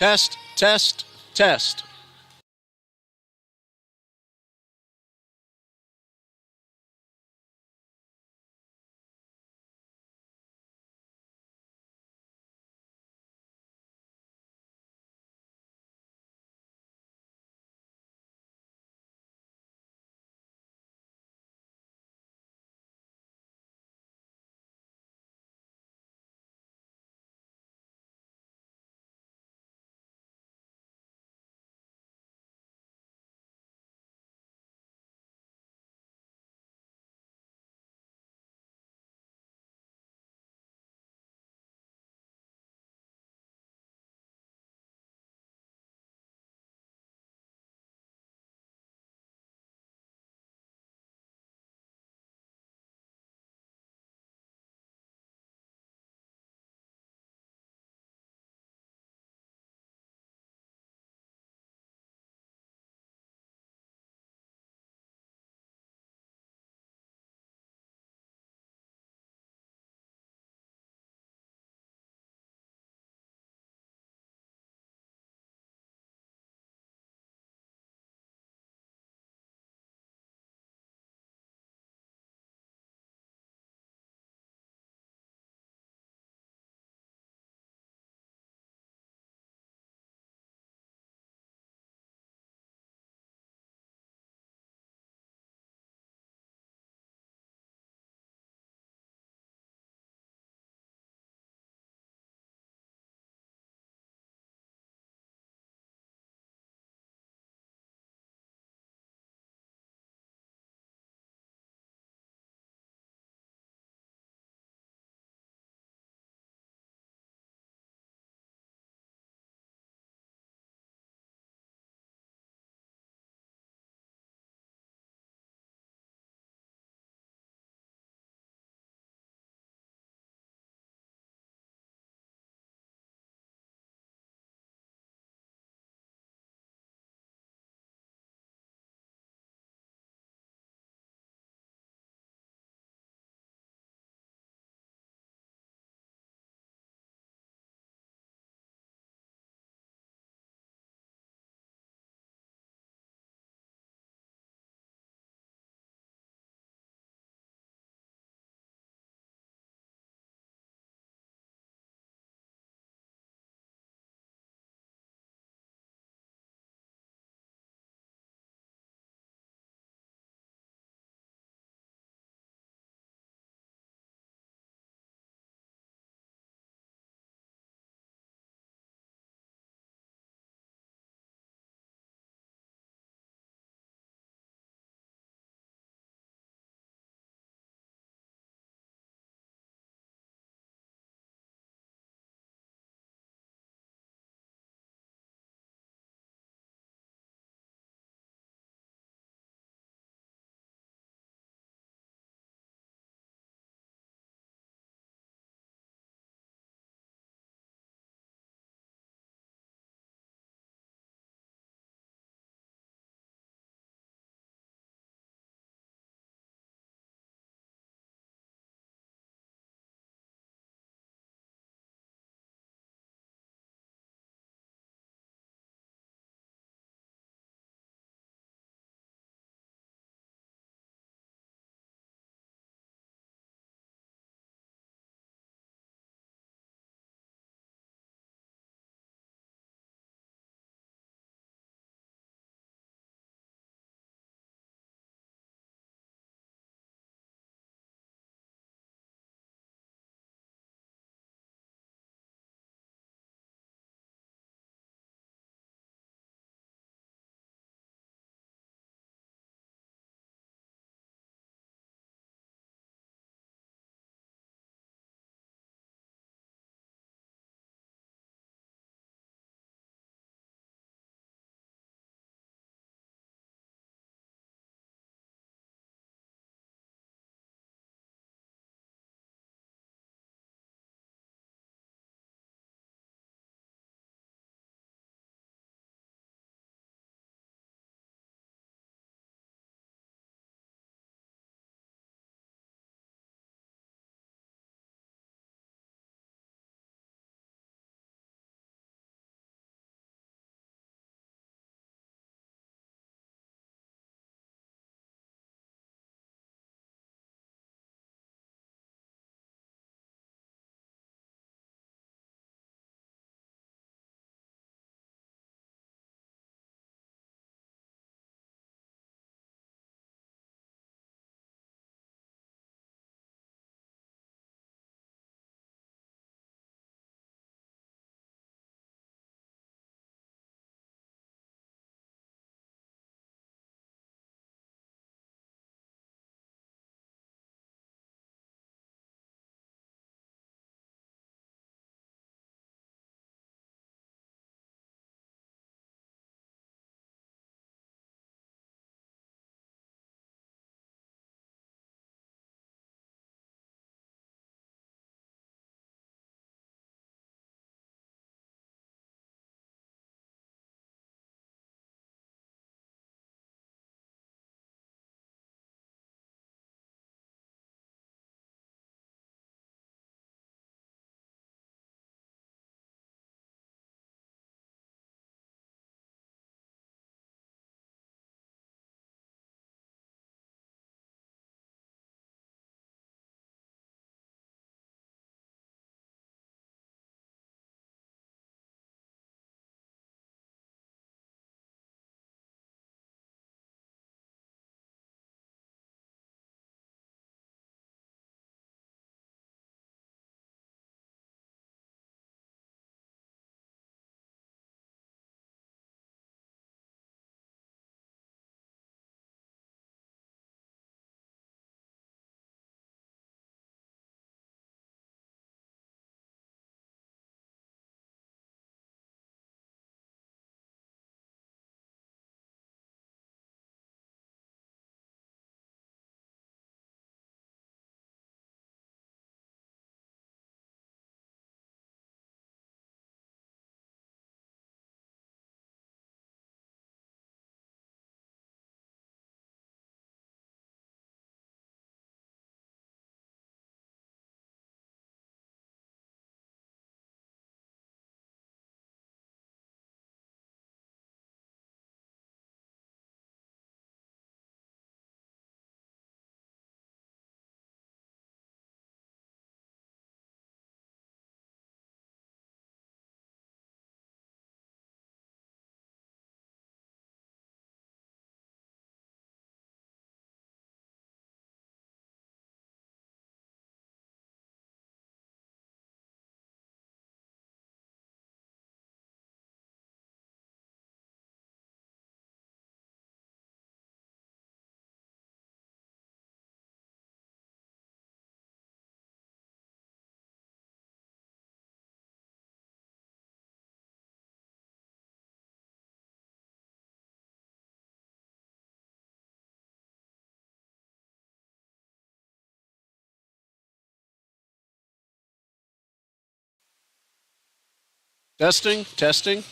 Test, test, test. Testing, testing.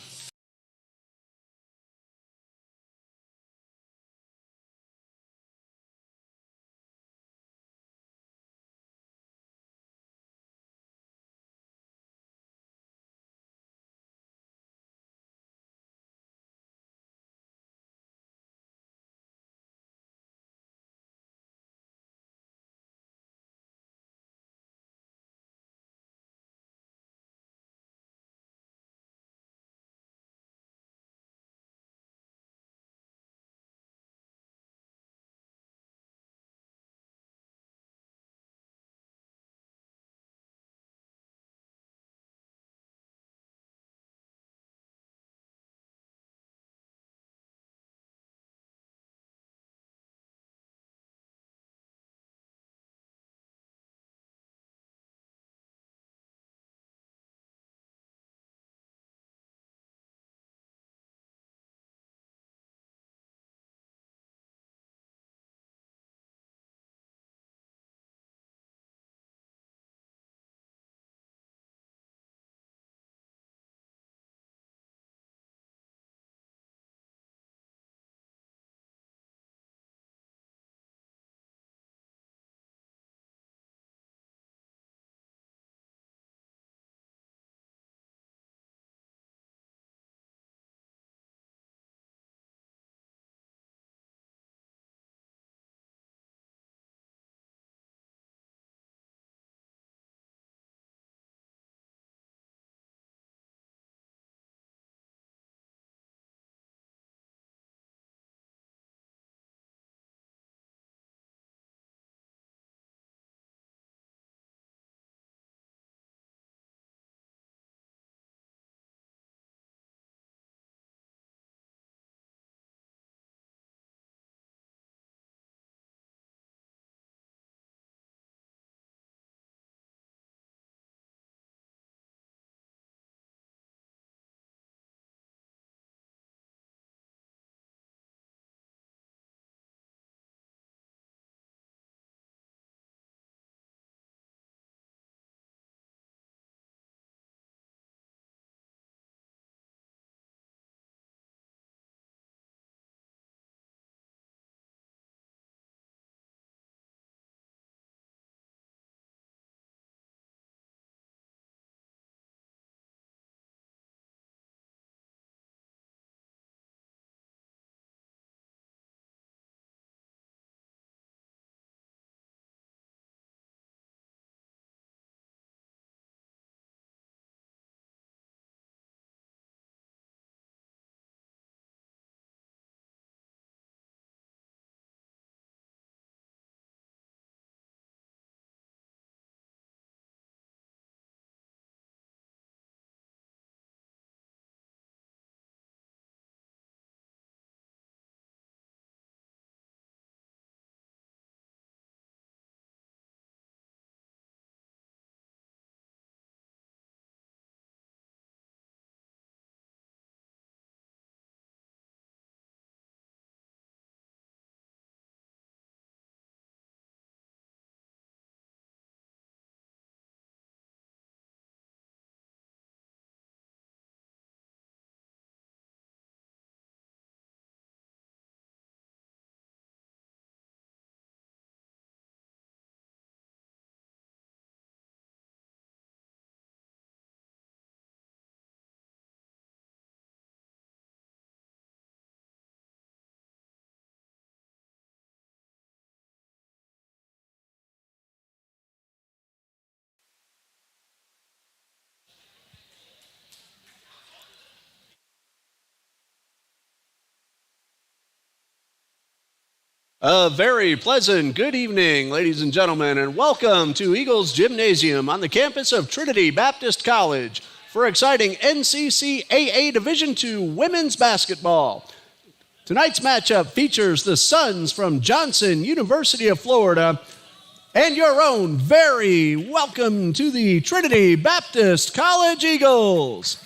A very pleasant good evening, ladies and gentlemen, and welcome to Eagles Gymnasium on the campus of Trinity Baptist College for exciting NCCAA Division II women's basketball. Tonight's matchup features the Suns from Johnson University of Florida and your own very welcome to the Trinity Baptist College Eagles.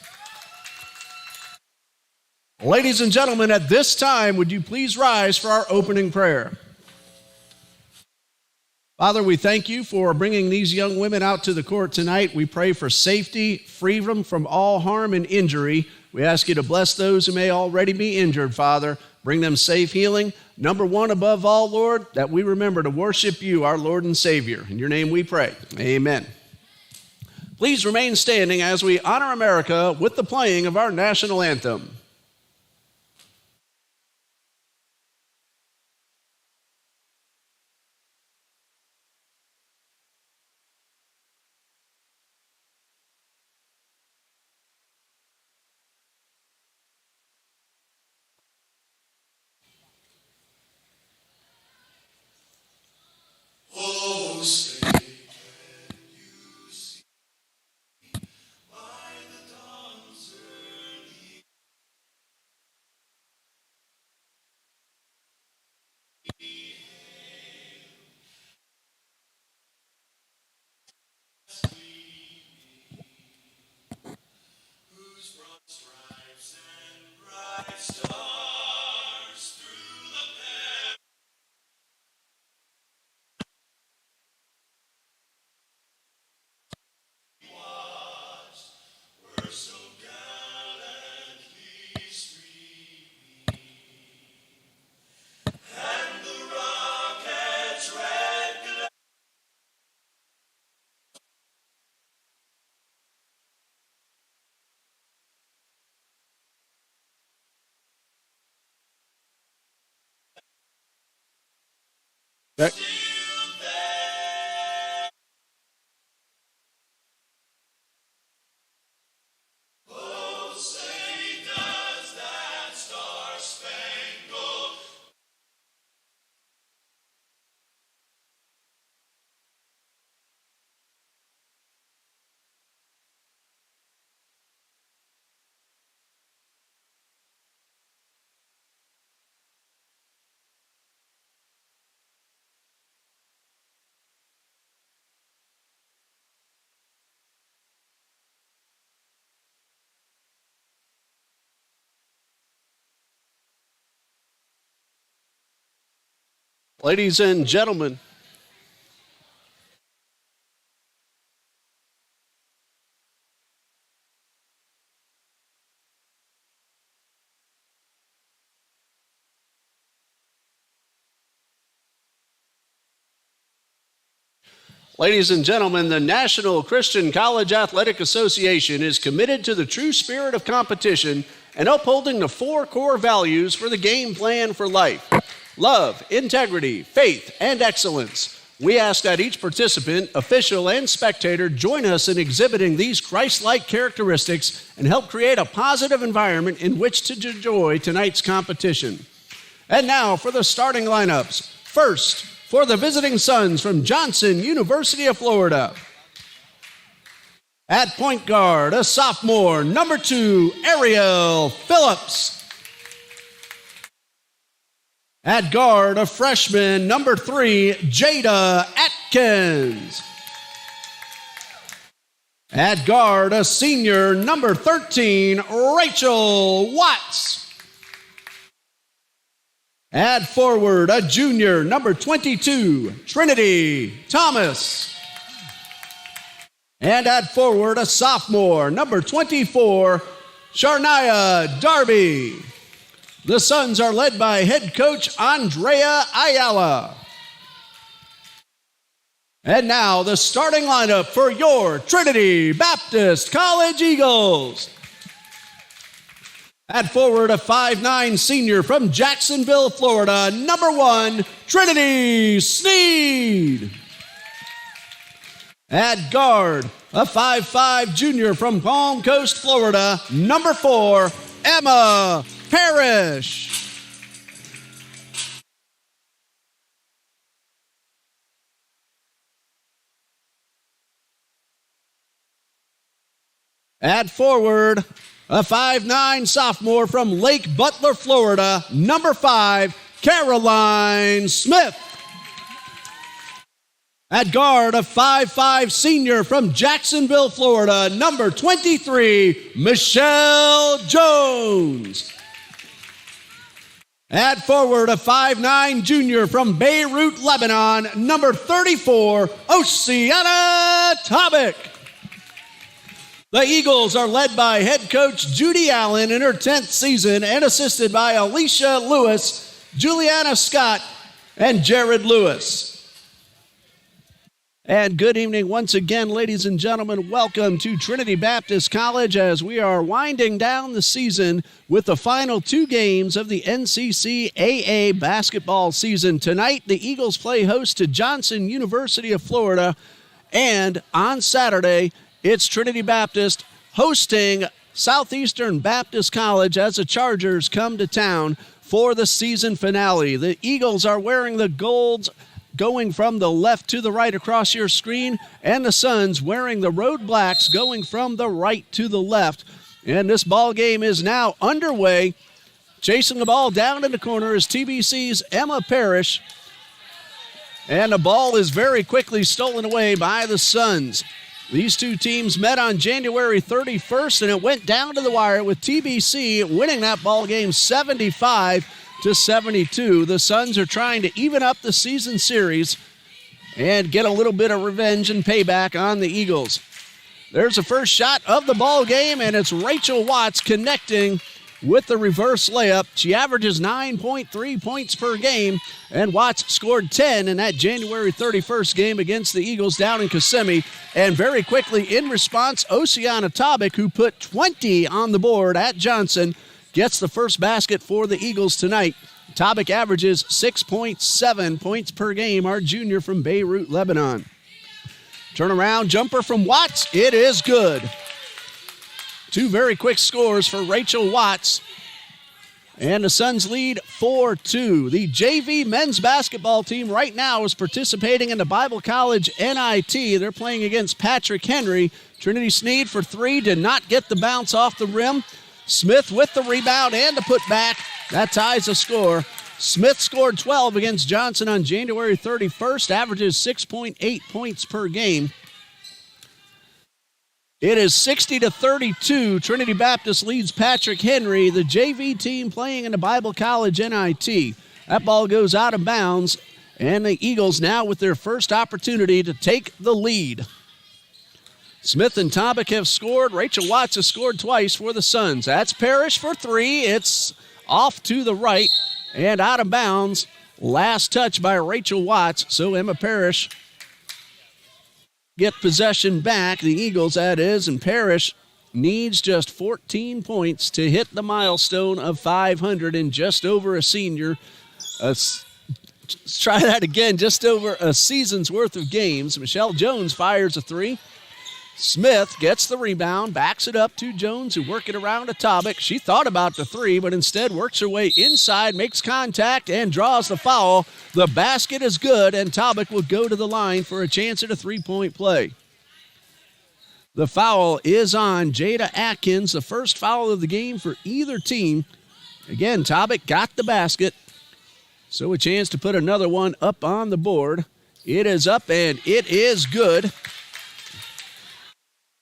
Ladies and gentlemen, at this time, would you please rise for our opening prayer? Father, we thank you for bringing these young women out to the court tonight. We pray for safety, freedom from all harm and injury. We ask you to bless those who may already be injured, Father. Bring them safe healing. Number one, above all, Lord, that we remember to worship you, our Lord and Savior. In your name we pray. Amen. Please remain standing as we honor America with the playing of our national anthem. Oh, say, can you see by the dawn's early whose broad stripes and bright stars through the perilous watched were so gallantly streaming, and the rocket's red glare still there. Oh, say does that star-spangled Ladies and gentlemen, the National Christian College Athletic Association is committed to the true spirit of competition and upholding the four core values for the game plan for life: love, integrity, faith, and excellence. We ask that each participant, official, and spectator join us in exhibiting these Christ-like characteristics and help create a positive environment in which to enjoy tonight's competition. And now for the starting lineups. First, for the visiting Suns from Johnson, University of Florida. At point guard, a sophomore, number 2, Ariel Phillips. At guard, a freshman, number 3, Jada Atkins. At guard, a senior, number 13, Rachel Watts. At forward, a junior, number 22, Trinity Thomas. And at forward, a sophomore, number 24, Sharnia Darby. The Suns are led by head coach Andrea Ayala. And now the starting lineup for your Trinity Baptist College Eagles. At forward, a 5'9" senior from Jacksonville, Florida, number 1, Trinity Sneed. At guard, a 5'5" junior from Palm Coast, Florida, number 4, Emma Parrish. At forward, a 5'9" sophomore from Lake Butler, Florida, number 5, Caroline Smith. At guard, a 5'5" senior from Jacksonville, Florida, number 23, Michelle Jones. At forward, a 5'9" junior from Beirut, Lebanon, number 34, Oceana Tobic. The Eagles are led by head coach Judy Allen in her 10th season and assisted by Alicia Lewis, Juliana Scott, and Jared Lewis. And good evening once again, ladies and gentlemen. Welcome to Trinity Baptist College as we are winding down the season with the final two games of the NCCAA basketball season. Tonight, the Eagles play host to Johnson University of Florida. And on Saturday, it's Trinity Baptist hosting Southeastern Baptist College as the Chargers come to town for the season finale. The Eagles are wearing the golds going from the left to the right across your screen, and the Suns wearing the road blacks going from the right to the left. And this ball game is now underway. Chasing the ball down in the corner is TBC's Emma Parrish. And the ball is very quickly stolen away by the Suns. These two teams met on January 31st, and it went down to the wire with TBC winning that ball game 75-72. The Suns are trying to even up the season series and get a little bit of revenge and payback on the Eagles. There's the first shot of the ball game, and it's Rachel Watts connecting with the reverse layup. She averages 9.3 points per game, and Watts scored 10 in that January 31st game against the Eagles down in Kissimmee. And very quickly, in response, Oceana Tobic, who put 20 on the board at Johnson, gets the first basket for the Eagles tonight. Tobic averages 6.7 points per game, our junior from Beirut, Lebanon. Turnaround jumper from Watts. It is good. Two very quick scores for Rachel Watts. And the Suns lead 4-2. The JV men's basketball team right now is participating in the Bible College NIT. They're playing against Patrick Henry. Trinity Sneed for three, did not get the bounce off the rim. Smith with the rebound and the putback. That ties the score. Smith scored 12 against Johnson on January 31st, averages 6.8 points per game. It is 60-32. Trinity Baptist leads Patrick Henry, the JV team playing in the Bible College NIT. That ball goes out of bounds, and the Eagles now with their first opportunity to take the lead. Smith and Tobic have scored. Rachel Watts has scored twice for the Suns. That's Parrish for three. It's off to the right and out of bounds. Last touch by Rachel Watts. So Emma Parrish get possession back. The Eagles, that is, and Parrish needs just 14 points to hit the milestone of 500 in just over a senior. Let's try that again. Just over a season's worth of games. Michelle Jones fires a three. Smith gets the rebound, backs it up to Jones, who work it around to Tobic. She thought about the three, but instead works her way inside, makes contact, and draws the foul. The basket is good, and Tobic will go to the line for a chance at a three-point play. The foul is on Jada Atkins, the first foul of the game for either team. Again, Tobic got the basket, so a chance to put another one up on the board. It is up, and it is good.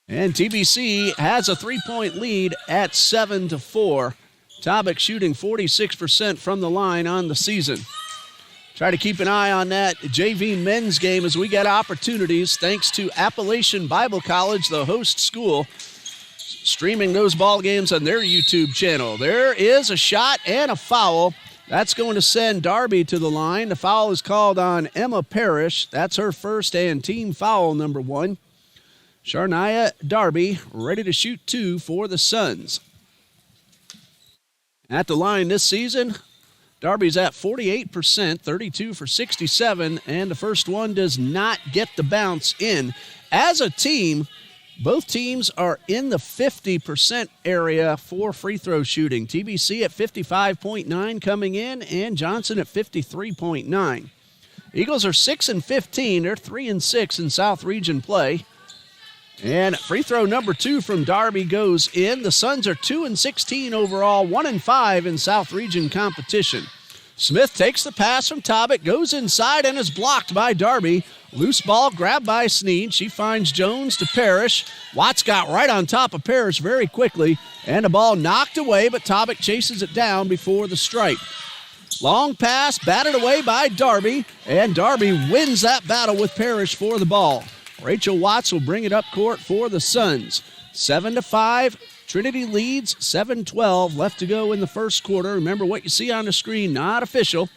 And TBC has a three-point lead at 7-4. Tobic shooting 46% from the line on the season. Try to keep an eye on that JV men's game as we get opportunities thanks to Appalachian Bible College, the host school, streaming those ball games on their YouTube channel. There is a shot and a foul. That's going to send Darby to the line. The foul is called on Emma Parrish. That's her first and team foul number one. Sharnia Darby ready to shoot two for the Suns. At the line this season, Darby's at 48%, 32 for 67, and the first one does not get the bounce in. As a team, both teams are in the 50% area for free throw shooting. TBC at 55.9 coming in, and Johnson at 53.9. Eagles are 6-15. They're 3-6 in South Region play. And free throw number two from Darby goes in. The Suns are 2-16 overall, 1-5 in South Region competition. Smith takes the pass from Tobic, goes inside and is blocked by Darby. Loose ball grabbed by Sneed. She finds Jones to Parrish. Watts got right on top of Parrish very quickly, and the ball knocked away, but Tobic chases it down before the strike. Long pass, batted away by Darby, and Darby wins that battle with Parrish for the ball. Rachel Watts will bring it up court for the Suns. 7-5, Trinity leads, 7-12 left to go in the first quarter. Remember, what you see on the screen, not official,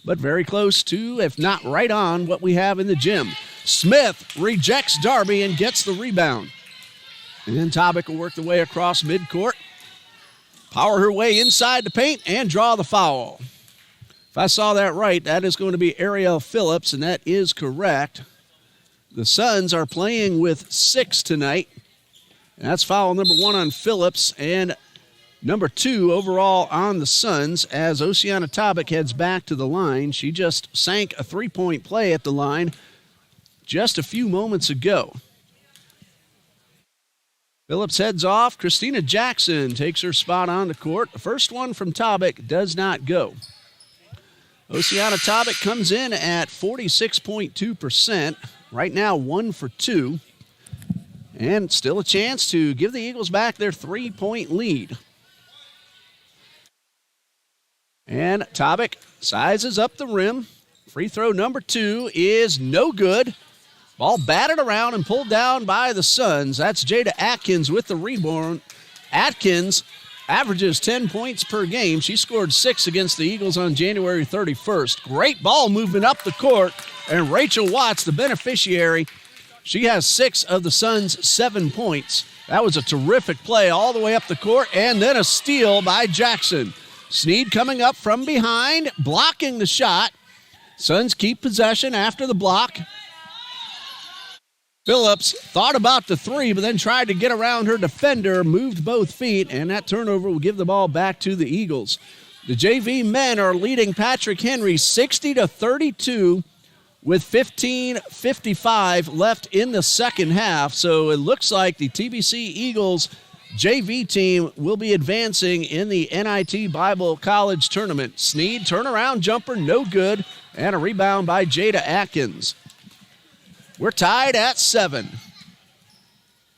but very close to, if not right on, what we have in the gym. Smith rejects Darby and gets the rebound. And then Tobic will work the way across midcourt, power her way inside the paint, and draw the foul. If I saw that right, that is going to be Ariel Phillips, and that is correct. The Suns are playing with 6 tonight. And that's foul number 1 on Phillips and number 2 overall on the Suns as Oceana Tobic heads back to the line. She just sank a 3-point play at the line just a few moments ago. Phillips heads off. Christina Jackson takes her spot on the court. The first one from Tobic does not go. Oceana Tobic comes in at 46.2%. Right now, 1 for 2. And still a chance to give the Eagles back their 3-point lead. And Tobic sizes up the rim. Free throw number 2 is no good. Ball batted around and pulled down by the Suns. That's Jada Atkins with the rebound. Atkins averages 10 points per game. She scored 6 against the Eagles on January 31st. Great ball movement up the court. And Rachel Watts, the beneficiary, she has 6 of the Suns' 7 points. That was a terrific play all the way up the court, and then a steal by Jackson. Sneed coming up from behind, blocking the shot. Suns keep possession after the block. Phillips thought about the 3, but then tried to get around her defender, moved both feet, and that turnover will give the ball back to the Eagles. The JV men are leading Patrick Henry 60-32 with 15:55 left in the second half. So it looks like the TBC Eagles JV team will be advancing in the NIT Bible College Tournament. Sneed, turnaround jumper, no good, and a rebound by Jada Atkins. We're tied at 7.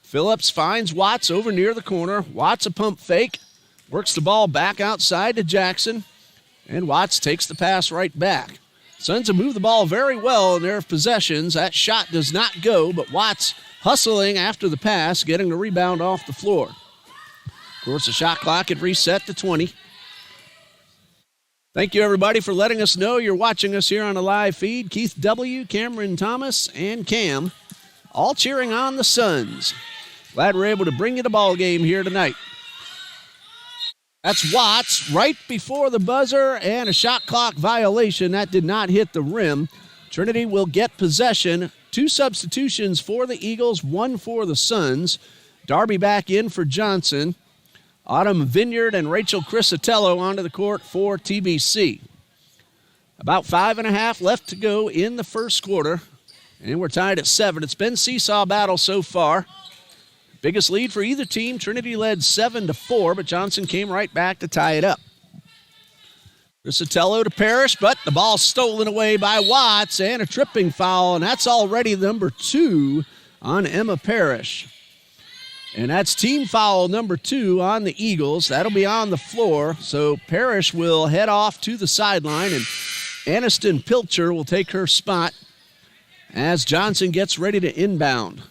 Phillips finds Watts over near the corner. Watts a pump fake, works the ball back outside to Jackson, and Watts takes the pass right back. Suns have moved the ball very well in their possessions. That shot does not go, but Watts hustling after the pass, getting the rebound off the floor. Of course, the shot clock had reset to 20. Thank you, everybody, for letting us know you're watching us here on the live feed. Keith W., Cameron Thomas, and Cam all cheering on the Suns. Glad we're able to bring you the ball game here tonight. That's Watts right before the buzzer and a shot clock violation. That did not hit the rim. Trinity will get possession. 2 substitutions for the Eagles, 1 for the Suns. Darby back in for Johnson. Autumn Vineyard and Rachel Crisatello onto the court for TBC. About 5.5 left to go in the first quarter, and we're tied at 7. It's been seesaw battle so far. Biggest lead for either team. Trinity led 7-4, but Johnson came right back to tie it up. Crisatello to Parrish, but the ball stolen away by Watts, and a tripping foul, and that's already number 2 on Emma Parrish. And that's team foul number 2 on the Eagles. That'll be on the floor, so Parrish will head off to the sideline, and Aniston Pilcher will take her spot as Johnson gets ready to inbound.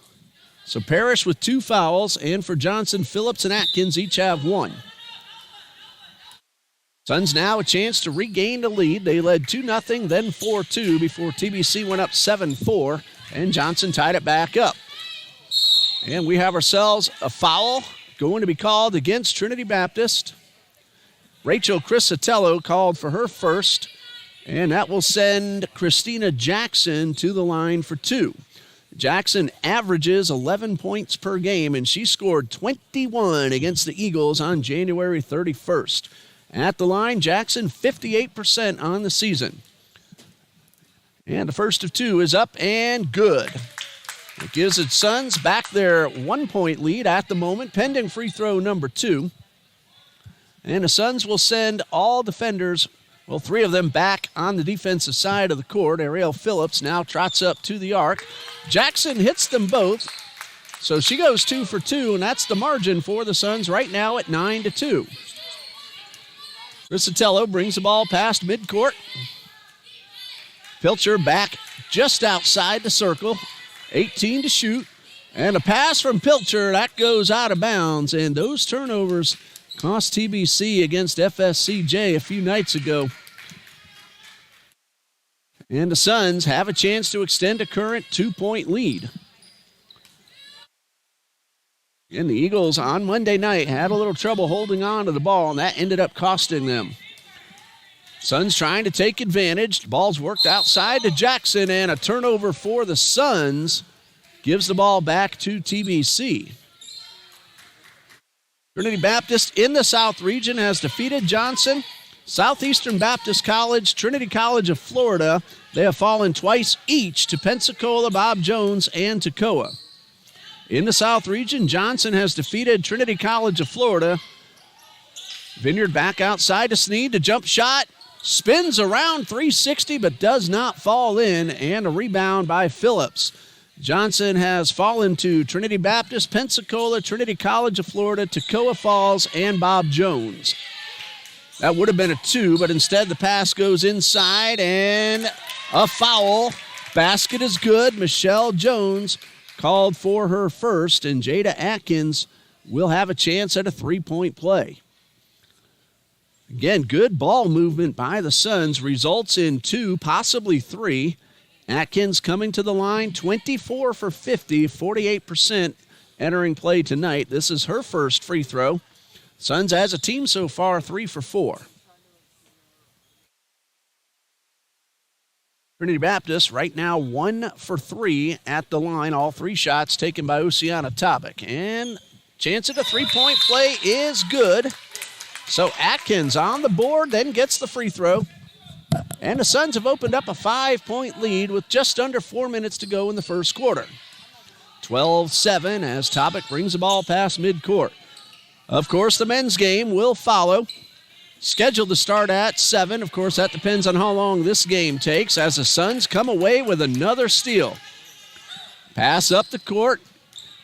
So Parrish with 2 fouls, and for Johnson, Phillips and Atkins each have 1. Suns now a chance to regain the lead. They led 2-0, then 4-2 before TBC went up 7-4, and Johnson tied it back up. And we have ourselves a foul going to be called against Trinity Baptist. Rachel Crisatello called for her first, and that will send Christina Jackson to the line for 2. Jackson averages 11 points per game, and she scored 21 against the Eagles on January 31st. At the line, Jackson 58% on the season. And the first of 2 is up and good. It gives its Suns back their 1-point lead at the moment, pending free throw number 2. And the Suns will send all defenders, 3 of them back on the defensive side of the court. Ariel Phillips now trots up to the arc. Jackson hits them both, so she goes 2 for 2, and that's the margin for the Suns right now at 9-2. Crisatello brings the ball past midcourt. Pilcher back just outside the circle. 18 to shoot. And a pass from Pilcher. That goes out of bounds. And those turnovers cost TBC against FSCJ a few nights ago. And the Suns have a chance to extend a current 2-point lead. And the Eagles on Monday night had a little trouble holding on to the ball, and that ended up costing them. Suns trying to take advantage. The ball's worked outside to Jackson, and a turnover for the Suns gives the ball back to TBC. Trinity Baptist in the South region has defeated Johnson. Southeastern Baptist College, Trinity College of Florida, they have fallen twice each to Pensacola, Bob Jones, and Toccoa. In the South region, Johnson has defeated Trinity College of Florida. Vineyard back outside to Sneed. The jump shot spins around 360 but does not fall in, and a rebound by Phillips. Johnson has fallen to Trinity Baptist, Pensacola, Trinity College of Florida, Toccoa Falls, and Bob Jones. That would have been a 2, but instead the pass goes inside and a foul. Basket is good. Michelle Jones called for her first, and Jada Atkins will have a chance at a 3-point play. Again, good ball movement by the Suns results in 2, possibly 3. Atkins coming to the line, 24 for 50, 48% entering play tonight. This is her first free throw. Suns as a team so far, 3 for 4. Trinity Baptist right now 1 for 3 at the line. All 3 shots taken by Oceana Topic. And chance at a 3-point play is good. So Atkins on the board, then gets the free throw. And the Suns have opened up a 5-point lead with just under 4 minutes to go in the first quarter. 12-7 as Topic brings the ball past midcourt. Of course, the men's game will follow. Scheduled to start at 7. Of course, that depends on how long this game takes as the Suns come away with another steal. Pass up the court.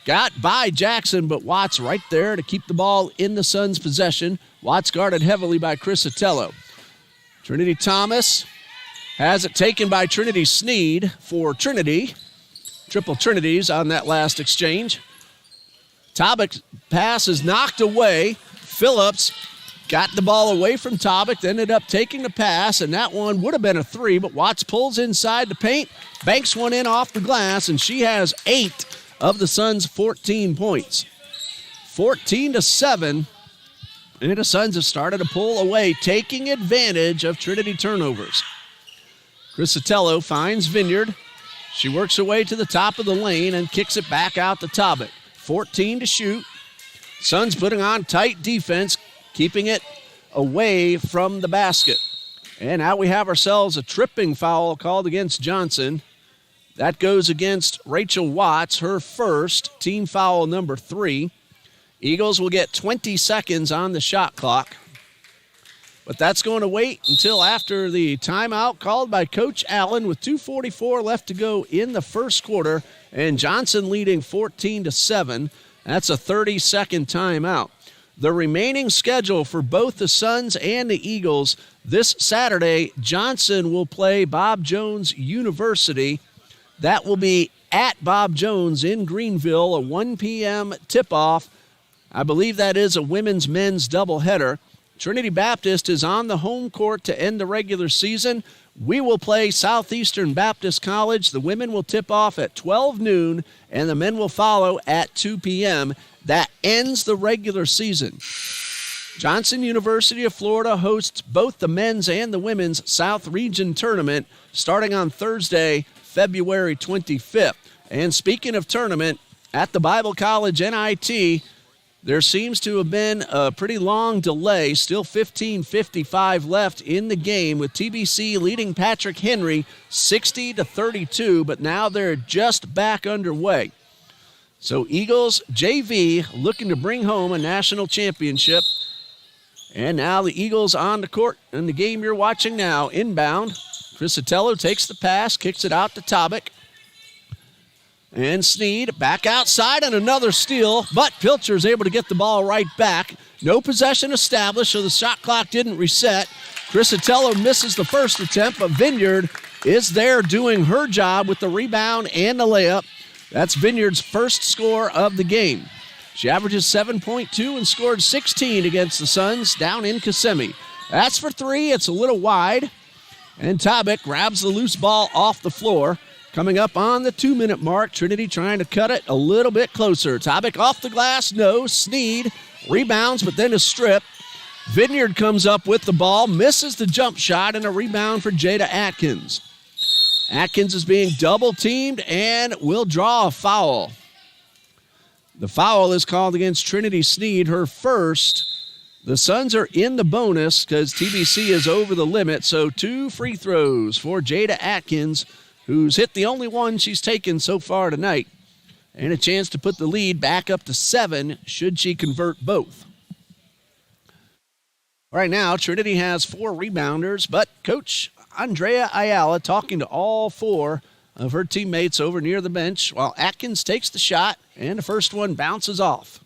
Got by Jackson, but Watts right there to keep the ball in the Suns' possession. Watts guarded heavily by Crisatello. Trinity Thomas has it taken by Trinity Sneed for Trinity. Triple Trinities on that last exchange. Tobic's pass is knocked away. Phillips got the ball away from Tobic, ended up taking the pass, and that one would have been a 3, but Watts pulls inside the paint, banks one in off the glass, and she has 8 of the Suns' 14 points. 14-7, and the Suns have started to pull away, taking advantage of Trinity turnovers. Crisatello finds Vineyard. She works her way to the top of the lane and kicks it back out to Tobic. 14 to shoot. Suns putting on tight defense, keeping it away from the basket. And now we have ourselves a tripping foul called against Johnson. That goes against Rachel Watts, her first, team foul number 3. Eagles will get 20 seconds on the shot clock. But that's going to wait until after the timeout called by Coach Allen with 2:44 left to go in the first quarter. And Johnson leading 14-7. That's a 30-second timeout. The remaining schedule for both the Suns and the Eagles this Saturday, Johnson will play Bob Jones University. That will be at Bob Jones in Greenville, a 1 p.m. tip-off. I believe that is a women's-men's doubleheader. Trinity Baptist is on the home court to end the regular season. We will play Southeastern Baptist College. The women will tip off at 12 noon, and the men will follow at 2 p.m. That ends the regular season. Johnson University of Florida hosts both the men's and the women's South Region tournament starting on Thursday, February 25th. And speaking of tournament, at the Bible College NIT, there seems to have been a pretty long delay, still 15:55 left in the game with TBC leading Patrick Henry 60-32, but now they're just back underway. So Eagles JV looking to bring home a national championship. And now the Eagles on the court in the game you're watching now, inbound. Crisatello takes the pass, kicks it out to Tobic. And Sneed back outside and another steal, but Pilcher's able to get the ball right back. No possession established, so the shot clock didn't reset. Crisatello misses the first attempt, but Vineyard is there doing her job with the rebound and the layup. That's Vineyard's first score of the game. She averages 7.2 and scored 16 against the Suns down in Kissimmee. That's for three. It's a little wide. And Tobic grabs the loose ball off the floor. Coming up on the 2-minute mark, Trinity trying to cut it a little bit closer. Tobic off the glass, no. Sneed rebounds, but then is stripped. Vineyard comes up with the ball, misses the jump shot, and a rebound for Jada Atkins. Atkins is being double-teamed and will draw a foul. The foul is called against Trinity Sneed, her first. The Suns are in the bonus because TBC is over the limit, so 2 free throws for Jada Atkins, who's hit the only one she's taken so far tonight, and a chance to put the lead back up to 7 should she convert both. Right now, Trinity has 4 rebounders, but Coach Andrea Ayala talking to all 4 of her teammates over near the bench while Atkins takes the shot, and the first one bounces off.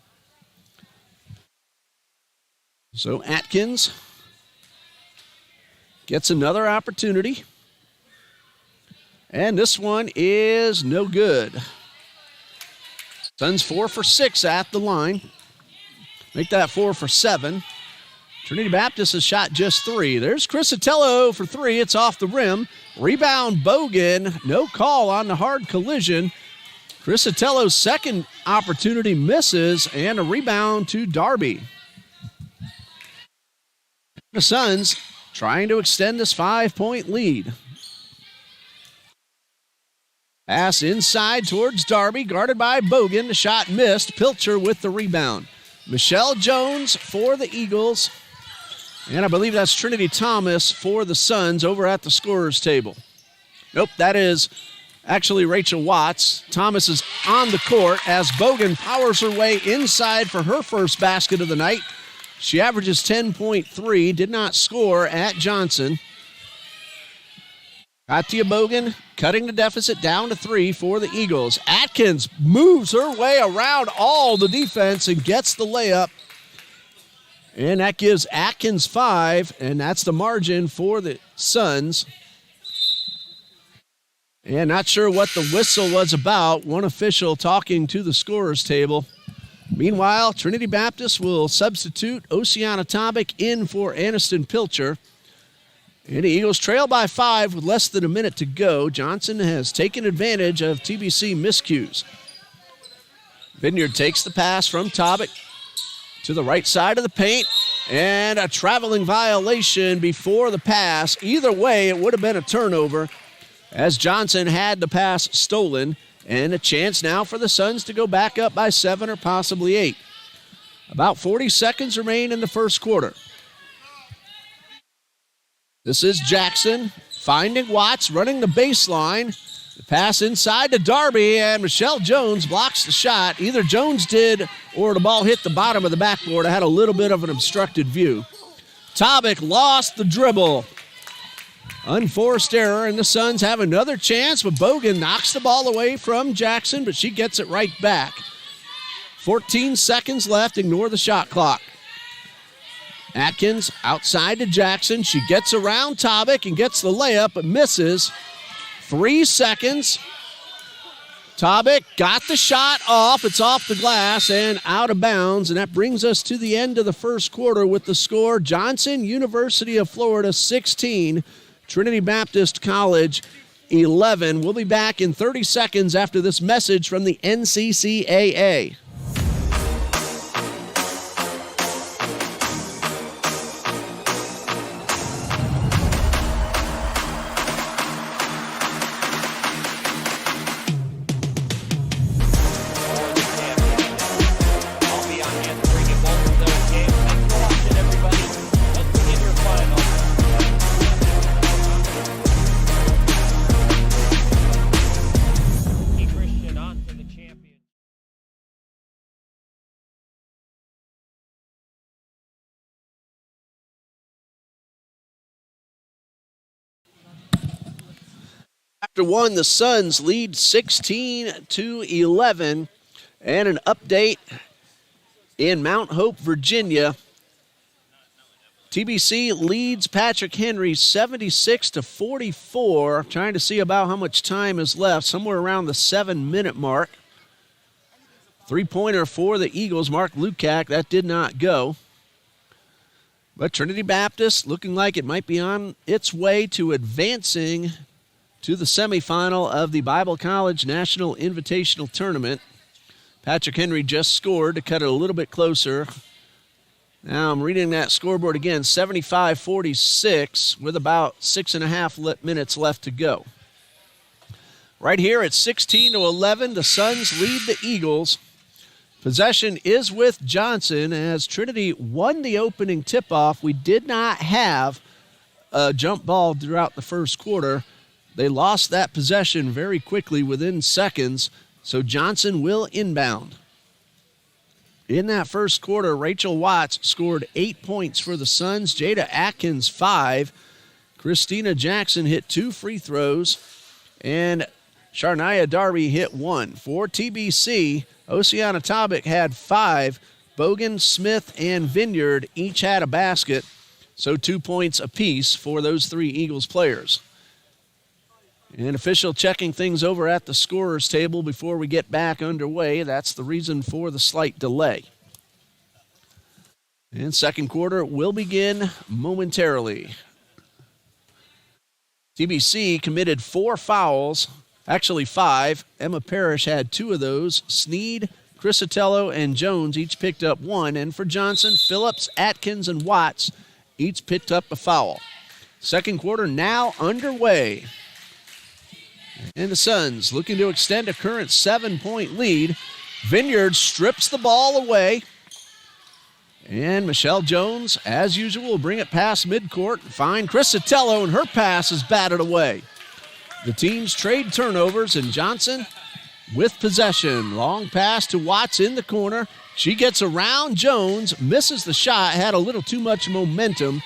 So Atkins gets another opportunity. And this one is no good. Suns 4 for 6 at the line. Make that 4 for 7. Trinity Baptist has shot just 3. There's Crisatello for 3. It's off the rim. Rebound Bogan. No call on the hard collision. Crisatello's second opportunity misses, and a rebound to Darby. The Suns trying to extend this 5-point lead. Pass inside towards Darby, guarded by Bogan. The shot missed. Pilcher with the rebound. Michelle Jones for the Eagles. And I believe that's Trinity Thomas for the Suns over at the scorer's table. Nope, that is actually Rachel Watts. Thomas is on the court as Bogan powers her way inside for her first basket of the night. She averages 10.3, did not score at Johnson. Katia Bogan cutting the deficit down to 3 for the Eagles. Atkins moves her way around all the defense and gets the layup. And that gives Atkins 5, and that's the margin for the Suns. And not sure what the whistle was about. One official talking to the scorer's table. Meanwhile, Trinity Baptist will substitute Oceana Tobic in for Aniston Pilcher. And the Eagles trail by 5 with less than a minute to go. Johnson has taken advantage of TBC miscues. Vineyard takes the pass from Tobic to the right side of the paint, and a traveling violation before the pass. Either way, it would have been a turnover as Johnson had the pass stolen, and a chance now for the Suns to go back up by 7 or possibly 8. About 40 seconds remain in the first quarter. This is Jackson finding Watts, running the baseline. The pass inside to Darby, and Michelle Jones blocks the shot. Either Jones did or the ball hit the bottom of the backboard. I had a little bit of an obstructed view. Tobic lost the dribble. Unforced error, and the Suns have another chance, but Bogan knocks the ball away from Jackson, but she gets it right back. 14 seconds left. Ignore the shot clock. Atkins outside to Jackson. She gets around Tobic and gets the layup, but misses. 3 seconds. Tobic got the shot off. It's off the glass and out of bounds, and that brings us to the end of the first quarter with the score: Johnson University of Florida 16, Trinity Baptist College 11. We'll be back in 30 seconds after this message from the NCCAA. After one, the Suns lead 16-11. And an update in Mount Hope, Virginia. TBC leads Patrick Henry 76-44. Trying to see about how much time is left, somewhere around the 7-minute mark. Three-pointer for the Eagles, Mark Lukac. That did not go. But Trinity Baptist looking like it might be on its way to advancing to the semifinal of the Bible College National Invitational Tournament. Patrick Henry just scored to cut it a little bit closer. Now I'm reading that scoreboard again, 75-46 with about 6.5 minutes left to go. Right here at 16-11, the Suns lead the Eagles. Possession is with Johnson as Trinity won the opening tip-off. We did not have a jump ball throughout the first quarter. They lost that possession very quickly within seconds. So Johnson will inbound. In that first quarter, Rachel Watts scored 8 points for the Suns. Jada Atkins, 5. Christina Jackson hit 2 free throws. And Sharnia Darby hit 1. For TBC, Oceana Tobic had 5. Bogan, Smith, and Vineyard each had a basket. So 2 points apiece for those 3 Eagles players. And official checking things over at the scorer's table before we get back underway. That's the reason for the slight delay. And second quarter will begin momentarily. TBC committed 4 fouls, actually 5. Emma Parrish had 2 of those. Sneed, Crisatello, and Jones each picked up 1. And for Johnson, Phillips, Atkins, and Watts each picked up a foul. Second quarter now underway. And the Suns looking to extend a current 7-point lead. Vineyard strips the ball away. And Michelle Jones, as usual, will bring it past midcourt. Find Crisatello, and her pass is batted away. The teams trade turnovers, and Johnson with possession. Long pass to Watts in the corner. She gets around Jones, misses the shot, had a little too much momentum.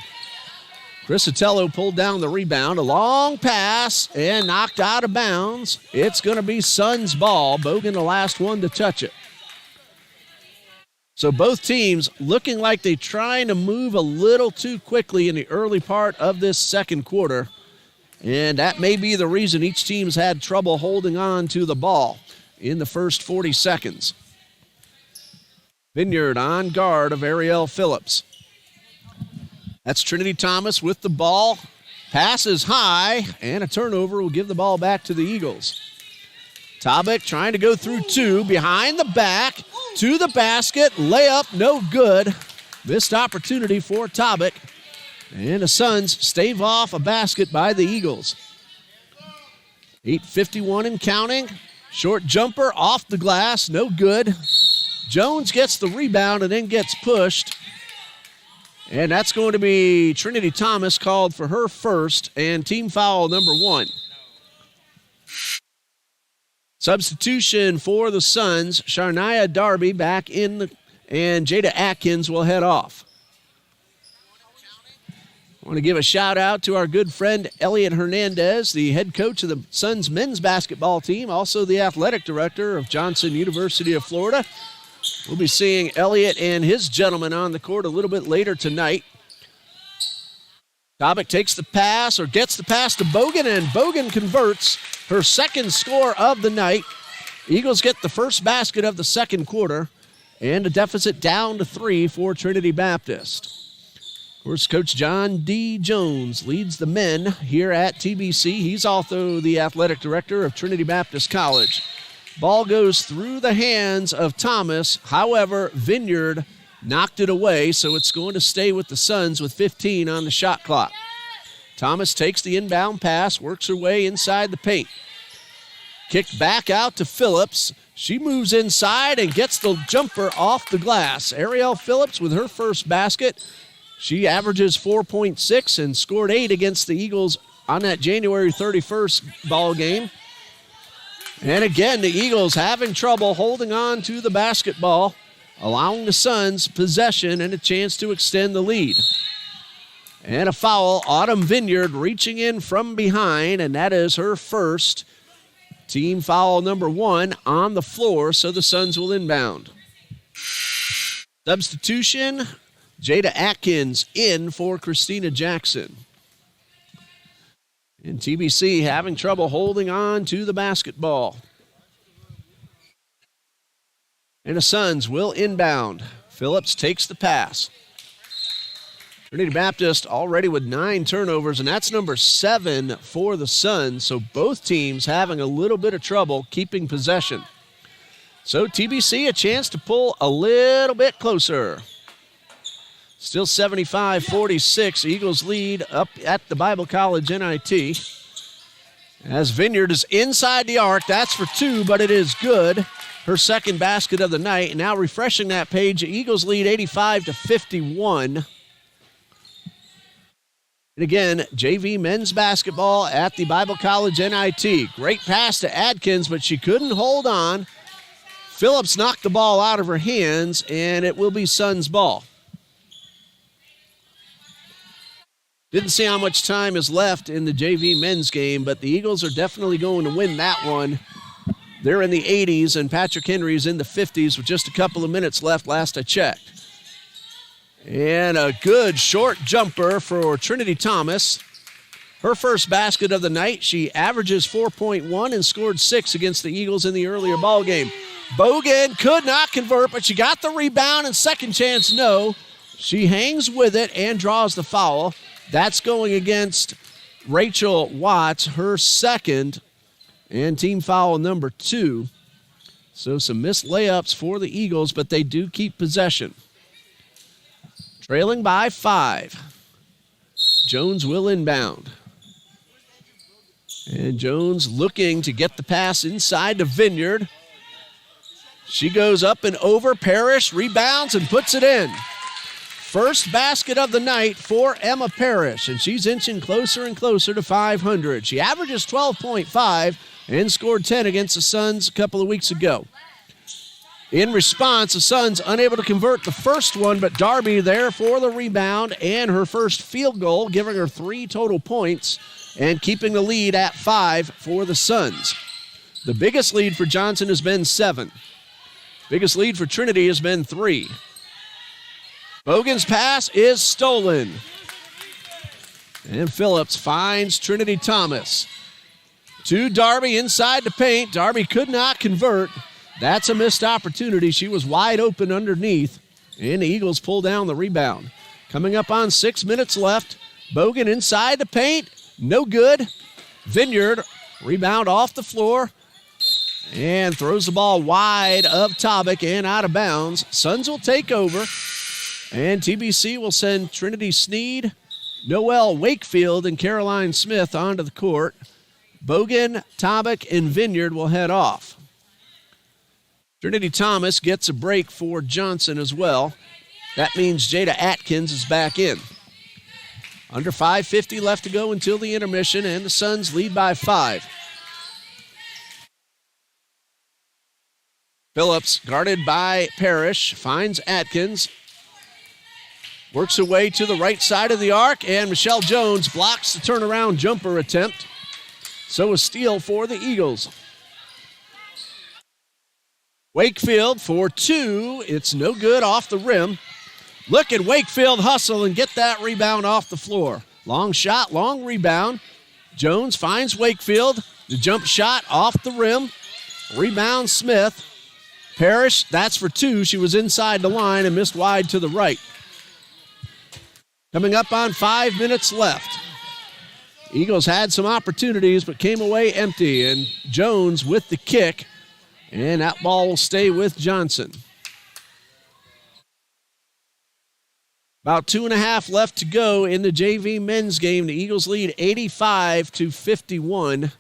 Crisatello pulled down the rebound. A long pass and knocked out of bounds. It's going to be Suns ball. Bogan the last one to touch it. So both teams looking like they're trying to move a little too quickly in the early part of this second quarter. And that may be the reason each team's had trouble holding on to the ball in the first 40 seconds. Vineyard on guard of Ariel Phillips. That's Trinity Thomas with the ball. Pass is high, and a turnover will give the ball back to the Eagles. Tobic trying to go through 2, behind the back, to the basket, layup, no good. Missed opportunity for Tobic. And the Suns stave off a basket by the Eagles. 8:51 and counting. Short jumper off the glass, no good. Jones gets the rebound and then gets pushed. And that's going to be Trinity Thomas called for her first and team foul number 1. Substitution for the Suns. Sharnia Darby back in, and Jada Atkins will head off. I want to give a shout out to our good friend Elliot Hernandez, the head coach of the Suns men's basketball team, also the athletic director of Johnson University of Florida. We'll be seeing Elliott and his gentlemen on the court a little bit later tonight. Tobic takes the pass, or gets the pass to Bogan, and Bogan converts her second score of the night. Eagles get the first basket of the second quarter, and a deficit down to 3 for Trinity Baptist. Of course, Coach John D. Jones leads the men here at TBC. He's also the athletic director of Trinity Baptist College. Ball goes through the hands of Thomas. However, Vineyard knocked it away, so it's going to stay with the Suns with 15 on the shot clock. Thomas takes the inbound pass, works her way inside the paint. Kicked back out to Phillips. She moves inside and gets the jumper off the glass. Ariel Phillips with her first basket. She averages 4.6 and scored 8 against the Eagles on that January 31st ball game. And again, the Eagles having trouble holding on to the basketball, allowing the Suns possession and a chance to extend the lead. And a foul. Autumn Vineyard reaching in from behind, and that is her first. Team foul number 1 on the floor, so the Suns will inbound. Substitution, Jada Atkins in for Christina Jackson. And TBC having trouble holding on to the basketball. And the Suns will inbound. Phillips takes the pass. Trinity Baptist already with 9 turnovers, and that's number 7 for the Suns. So both teams having a little bit of trouble keeping possession. So TBC a chance to pull a little bit closer. Still 75-46. Eagles lead up at the Bible College NIT. As Vineyard is inside the arc. That's for 2, but it is good. Her second basket of the night. And now refreshing that page, Eagles lead 85-51. And again, JV men's basketball at the Bible College NIT. Great pass to Adkins, but she couldn't hold on. Phillips knocked the ball out of her hands, and it will be Suns ball. Didn't see how much time is left in the JV men's game, but the Eagles are definitely going to win that one. They're in the 80s, and Patrick Henry's in the 50s with just a couple of minutes left last I checked. And a good short jumper for Trinity Thomas. Her first basket of the night. She averages 4.1 and scored 6 against the Eagles in the earlier ball game. Bogan could not convert, but she got the rebound, and second chance, no. She hangs with it and draws the foul. That's going against Rachel Watts, her second, and team foul number 2. So some missed layups for the Eagles, but they do keep possession. Trailing by 5. Jones will inbound. And Jones looking to get the pass inside to Vineyard. She goes up and over. Parrish rebounds and puts it in. First basket of the night for Emma Parrish, and she's inching closer and closer to 500. She averages 12.5 and scored 10 against the Suns a couple of weeks ago. In response, the Suns unable to convert the first one, but Darby there for the rebound and her first field goal, giving her 3 total points and keeping the lead at 5 for the Suns. The biggest lead for Johnson has been 7. Biggest lead for Trinity has been 3. Bogan's pass is stolen. And Phillips finds Trinity Thomas. To Darby inside the paint. Darby could not convert. That's a missed opportunity. She was wide open underneath, and the Eagles pull down the rebound. Coming up on 6 minutes left. Bogan inside the paint. No good. Vineyard, rebound off the floor, and throws the ball wide of Tobic and out of bounds. Suns will take over, and TBC will send Trinity Sneed, Noelle Wakefield, and Caroline Smith onto the court. Bogan, Tobic, and Vineyard will head off. Trinity Thomas gets a break for Johnson as well. That means Jada Atkins is back in. Under 5:50 left to go until the intermission, and the Suns lead by 5. Phillips, guarded by Parrish, finds Atkins. Works her way to the right side of the arc, and Michelle Jones blocks the turnaround jumper attempt. So a steal for the Eagles. Wakefield for 2. It's no good off the rim. Look at Wakefield hustle and get that rebound off the floor. Long shot, long rebound. Jones finds Wakefield. The jump shot off the rim. Rebound Smith. Parrish, that's for 2. She was inside the line and missed wide to the right. Coming up on 5 minutes left. Eagles had some opportunities but came away empty, and Jones with the kick. And that ball will stay with Johnson. About 2.5 left to go in the JV men's game. The Eagles lead 85-51.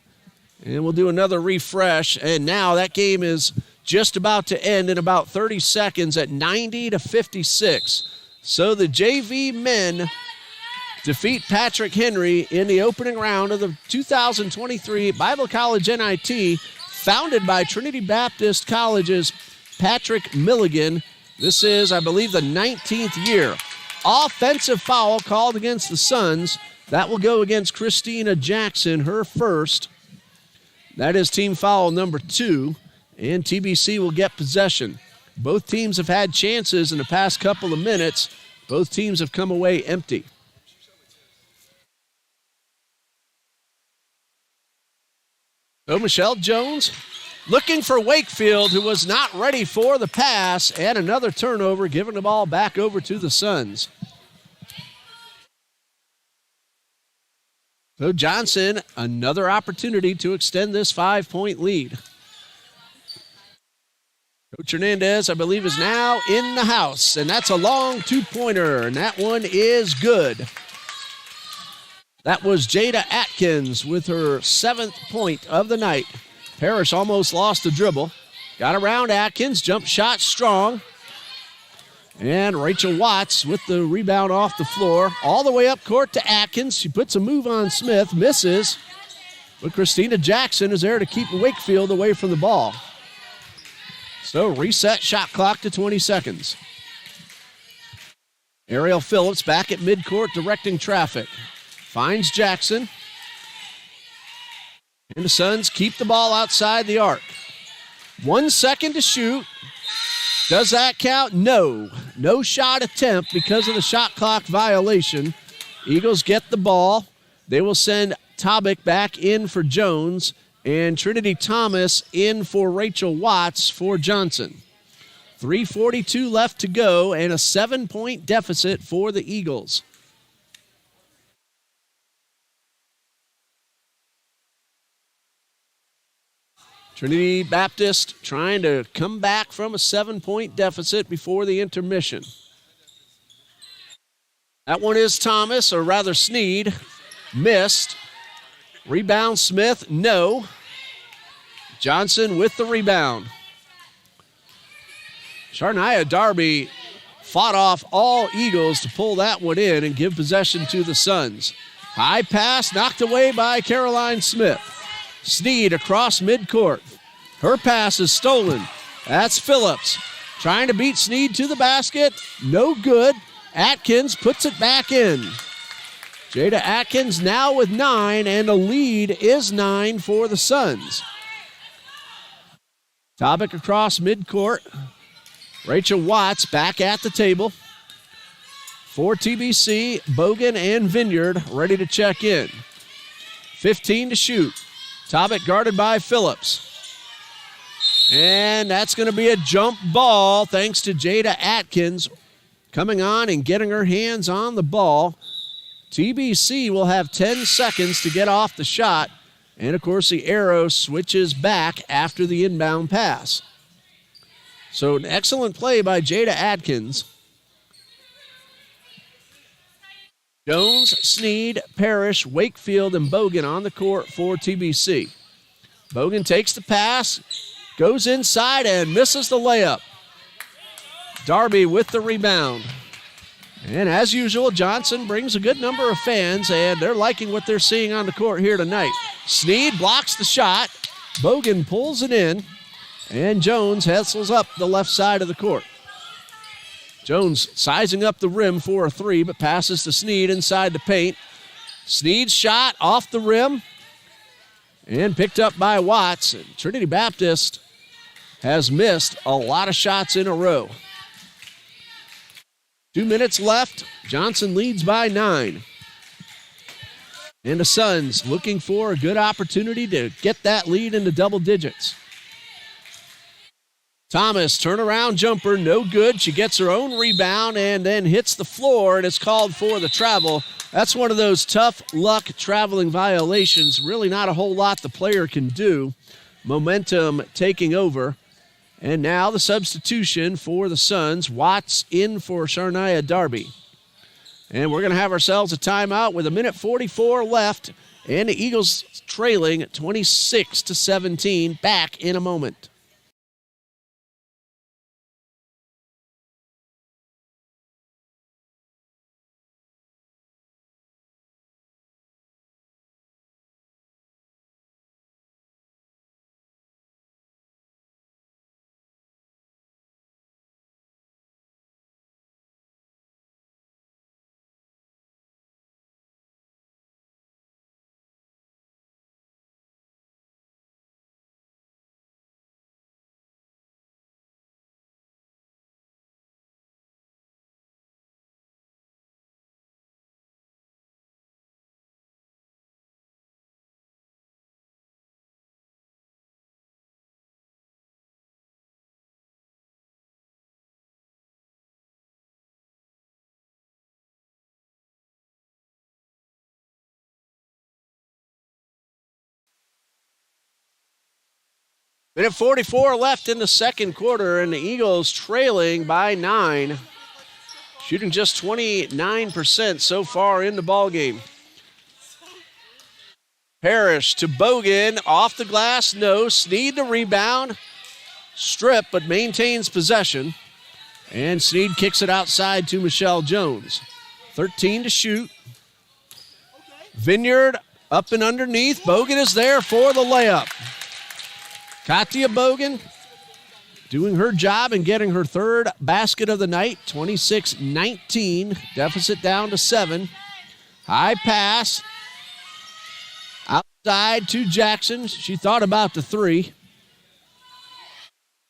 And we'll do another refresh. And now that game is just about to end in about 30 seconds at 90-56. So the JV men defeat Patrick Henry in the opening round of the 2023 Bible College NIT, founded by Trinity Baptist College's Patrick Milligan. This is, I believe, the 19th year. offensive foul called against the Suns. That will go against Christina Jackson, her first. That is team foul number 2, and TBC will get possession. Both teams have had chances in the past couple of minutes. Both teams have come away empty. So Michelle Jones looking for Wakefield, who was not ready for the pass, and another turnover, giving the ball back over to the Suns. So Johnson, another opportunity to extend this 5-point lead. Coach Hernandez, I believe, is now in the house, and that's a long two-pointer, and that one is good. That was Jada Atkins with her 7th point of the night. Parrish almost lost the dribble. Got around Atkins, jump shot strong. And Rachel Watts with the rebound off the floor. All the way up court to Atkins. She puts a move on Smith, misses. But Christina Jackson is there to keep Wakefield away from the ball. So reset shot clock to 20 seconds. Ariel Phillips back at midcourt directing traffic. Finds Jackson. And the Suns keep the ball outside the arc. 1 second to shoot. Does that count? No. No shot attempt because of the shot clock violation. Eagles get the ball. They will send Tobic back in for Jones and Trinity Thomas in for Rachel Watts for Johnson. 3:42 left to go and a 7-point deficit for the Eagles. Trinity Baptist trying to come back from a 7-point deficit before the intermission. That one is Thomas, or rather Sneed. Missed. Rebound Smith, no. Johnson with the rebound. Sharnia Darby fought off all Eagles to pull that one in and give possession to the Suns. High pass knocked away by Caroline Smith. Sneed across midcourt. Her pass is stolen. That's Phillips. Trying to beat Sneed to the basket. No good. Atkins puts it back in. Jada Atkins now with 9, and the lead is 9 for the Suns. Topic across midcourt. Rachel Watts back at the table. For TBC, Bogan and Vineyard ready to check in. 15 to shoot. Tobic guarded by Phillips. And that's going to be a jump ball thanks to Jada Atkins coming on and getting her hands on the ball. TBC will have 10 seconds to get off the shot. And, of course, the arrow switches back after the inbound pass. So an excellent play by Jada Atkins. Jones, Sneed, Parrish, Wakefield, and Bogan on the court for TBC. Bogan takes the pass, goes inside, and misses the layup. Darby with the rebound. And as usual, Johnson brings a good number of fans, and they're liking what they're seeing on the court here tonight. Sneed blocks the shot. Bogan pulls it in, and Jones hustles up the left side of the court. Jones sizing up the rim for a 3, but passes to Sneed inside the paint. Sneed's shot off the rim and picked up by Watts. And Trinity Baptist has missed a lot of shots in a row. 2 minutes left. Johnson leads by 9. And the Suns looking for a good opportunity to get that lead into double digits. Thomas, turnaround jumper, no good. She gets her own rebound and then hits the floor, and it's called for the travel. That's one of those tough luck traveling violations. Really not a whole lot the player can do. Momentum taking over. And now the substitution for the Suns. Watts in for Sharnia Darby. And we're going to have ourselves a timeout with 1:44 left, and the Eagles trailing 26-17. Back in a moment. Minute 44 left in the second quarter, and the Eagles trailing by 9. Shooting just 29% so far in the ballgame. Parrish to Bogan, off the glass, no. Sneed the rebound. Strip, but maintains possession. And Sneed kicks it outside to Michelle Jones. 13 to shoot. Vineyard up and underneath. Bogan is there for the layup. Katia Bogan doing her job and getting her third basket of the night. 26-19. Deficit down to 7. High pass. Outside to Jackson. She thought about the 3.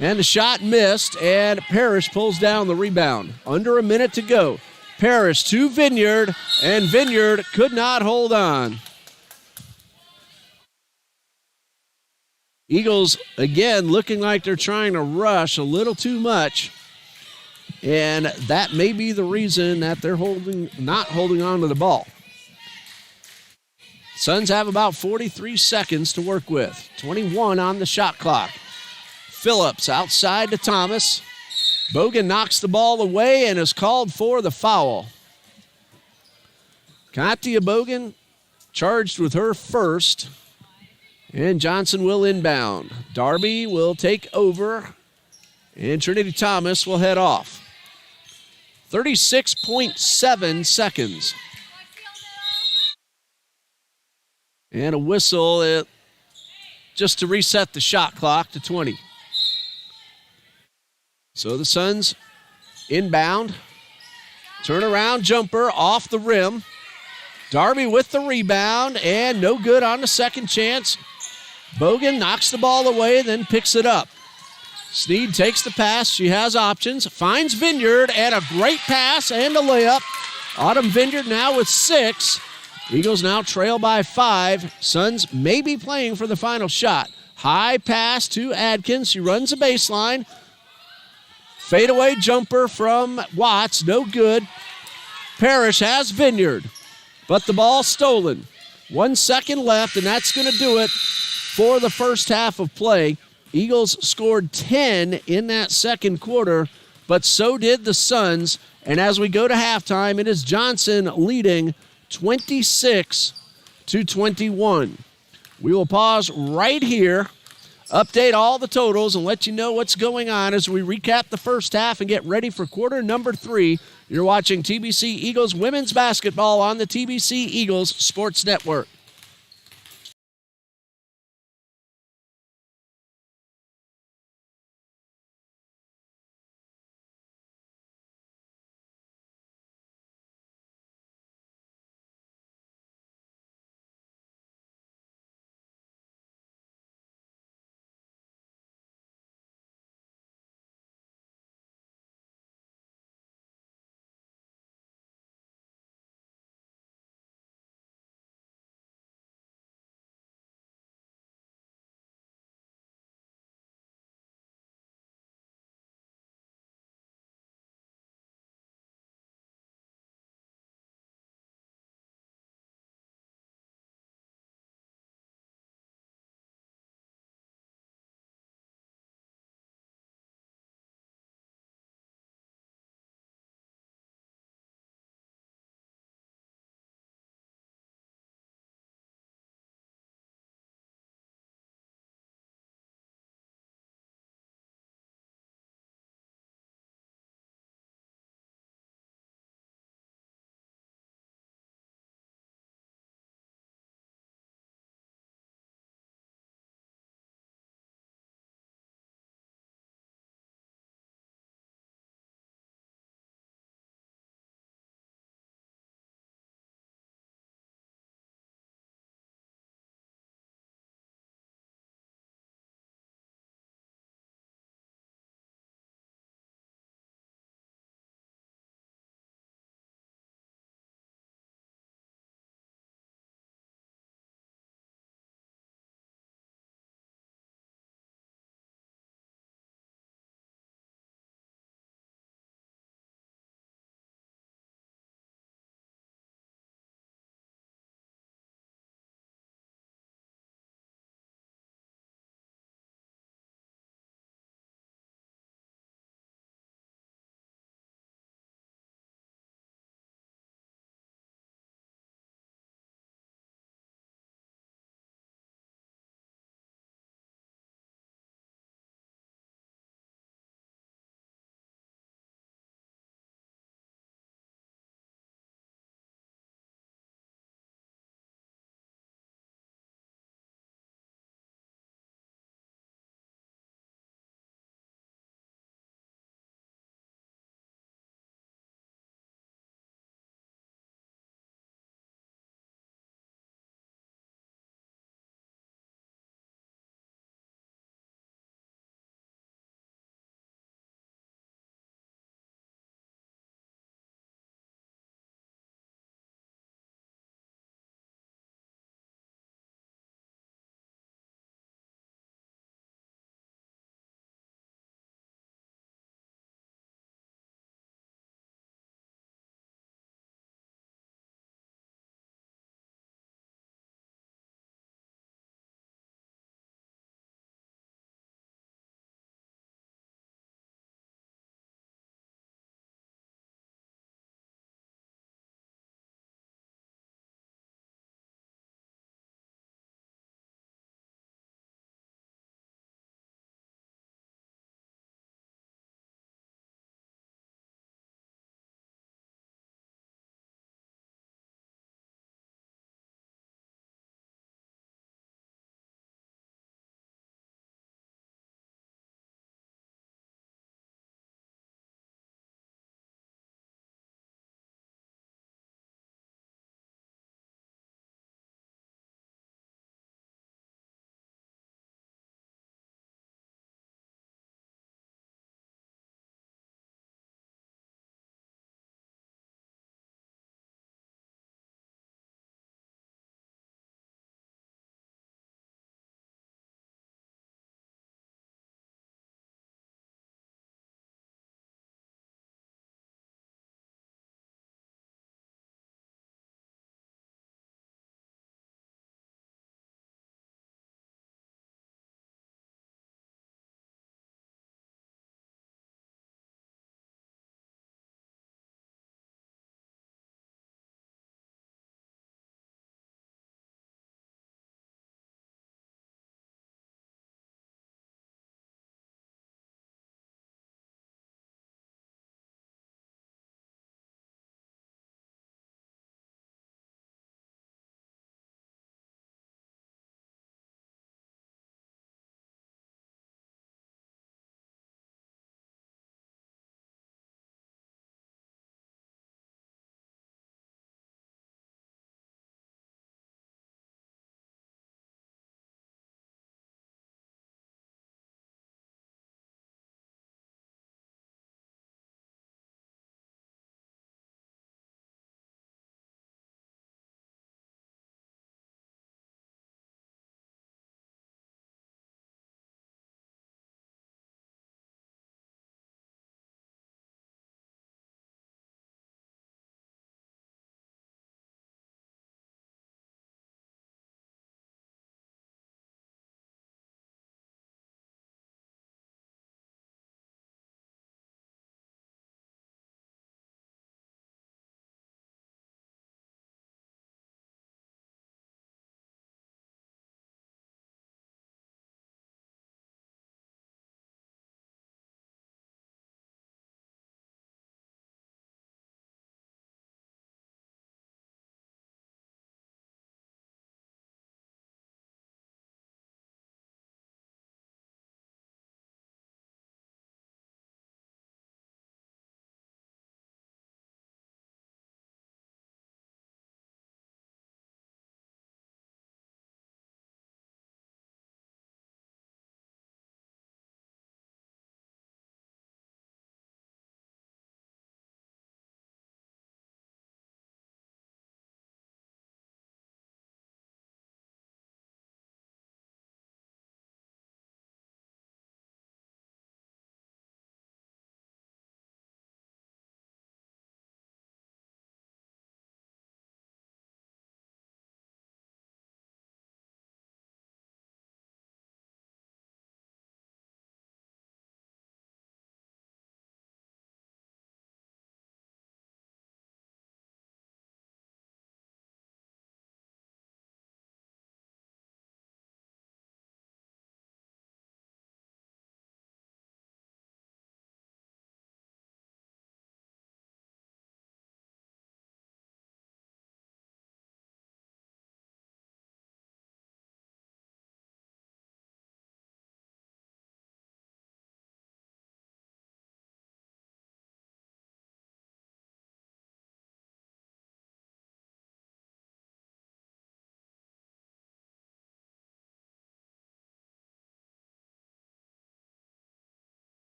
And the shot missed, and Parrish pulls down the rebound. Under a minute to go. Parrish to Vineyard, and Vineyard could not hold on. Eagles, again, looking like they're trying to rush a little too much. And that may be the reason that they're not holding on to the ball. Suns have about 43 seconds to work with. 21 on the shot clock. Phillips outside to Thomas. Bogan knocks the ball away and is called for the foul. Katia Bogan charged with her first. And Johnson will inbound. Darby will take over. And Trinity Thomas will head off. 36.7 seconds. And a whistle just to reset the shot clock to 20. So the Suns inbound. Turnaround jumper off the rim. Darby with the rebound, and no good on the second chance. Bogan knocks the ball away, then picks it up. Sneed takes the pass. She has options. Finds Vineyard, and a great pass and a layup. Autumn Vineyard now with 6. Eagles now trail by 5. Suns may be playing for the final shot. High pass to Adkins. She runs the baseline. Fadeaway jumper from Watts, no good. Parrish has Vineyard, but the ball stolen. 1 second left, and that's going to do it for the first half of play. Eagles scored 10 in that second quarter, but so did the Suns. And as we go to halftime, it is Johnson leading 26-21. We will pause right here, update all the totals, and let you know what's going on as we recap the first half and get ready for quarter number 3. You're watching TBC Eagles women's basketball on the TBC Eagles Sports Network.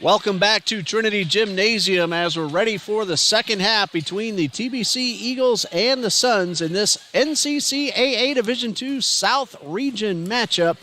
Welcome back to Trinity Gymnasium as we're ready for the second half between the TBC Eagles and the Suns in this NCCAA Division II South Region matchup.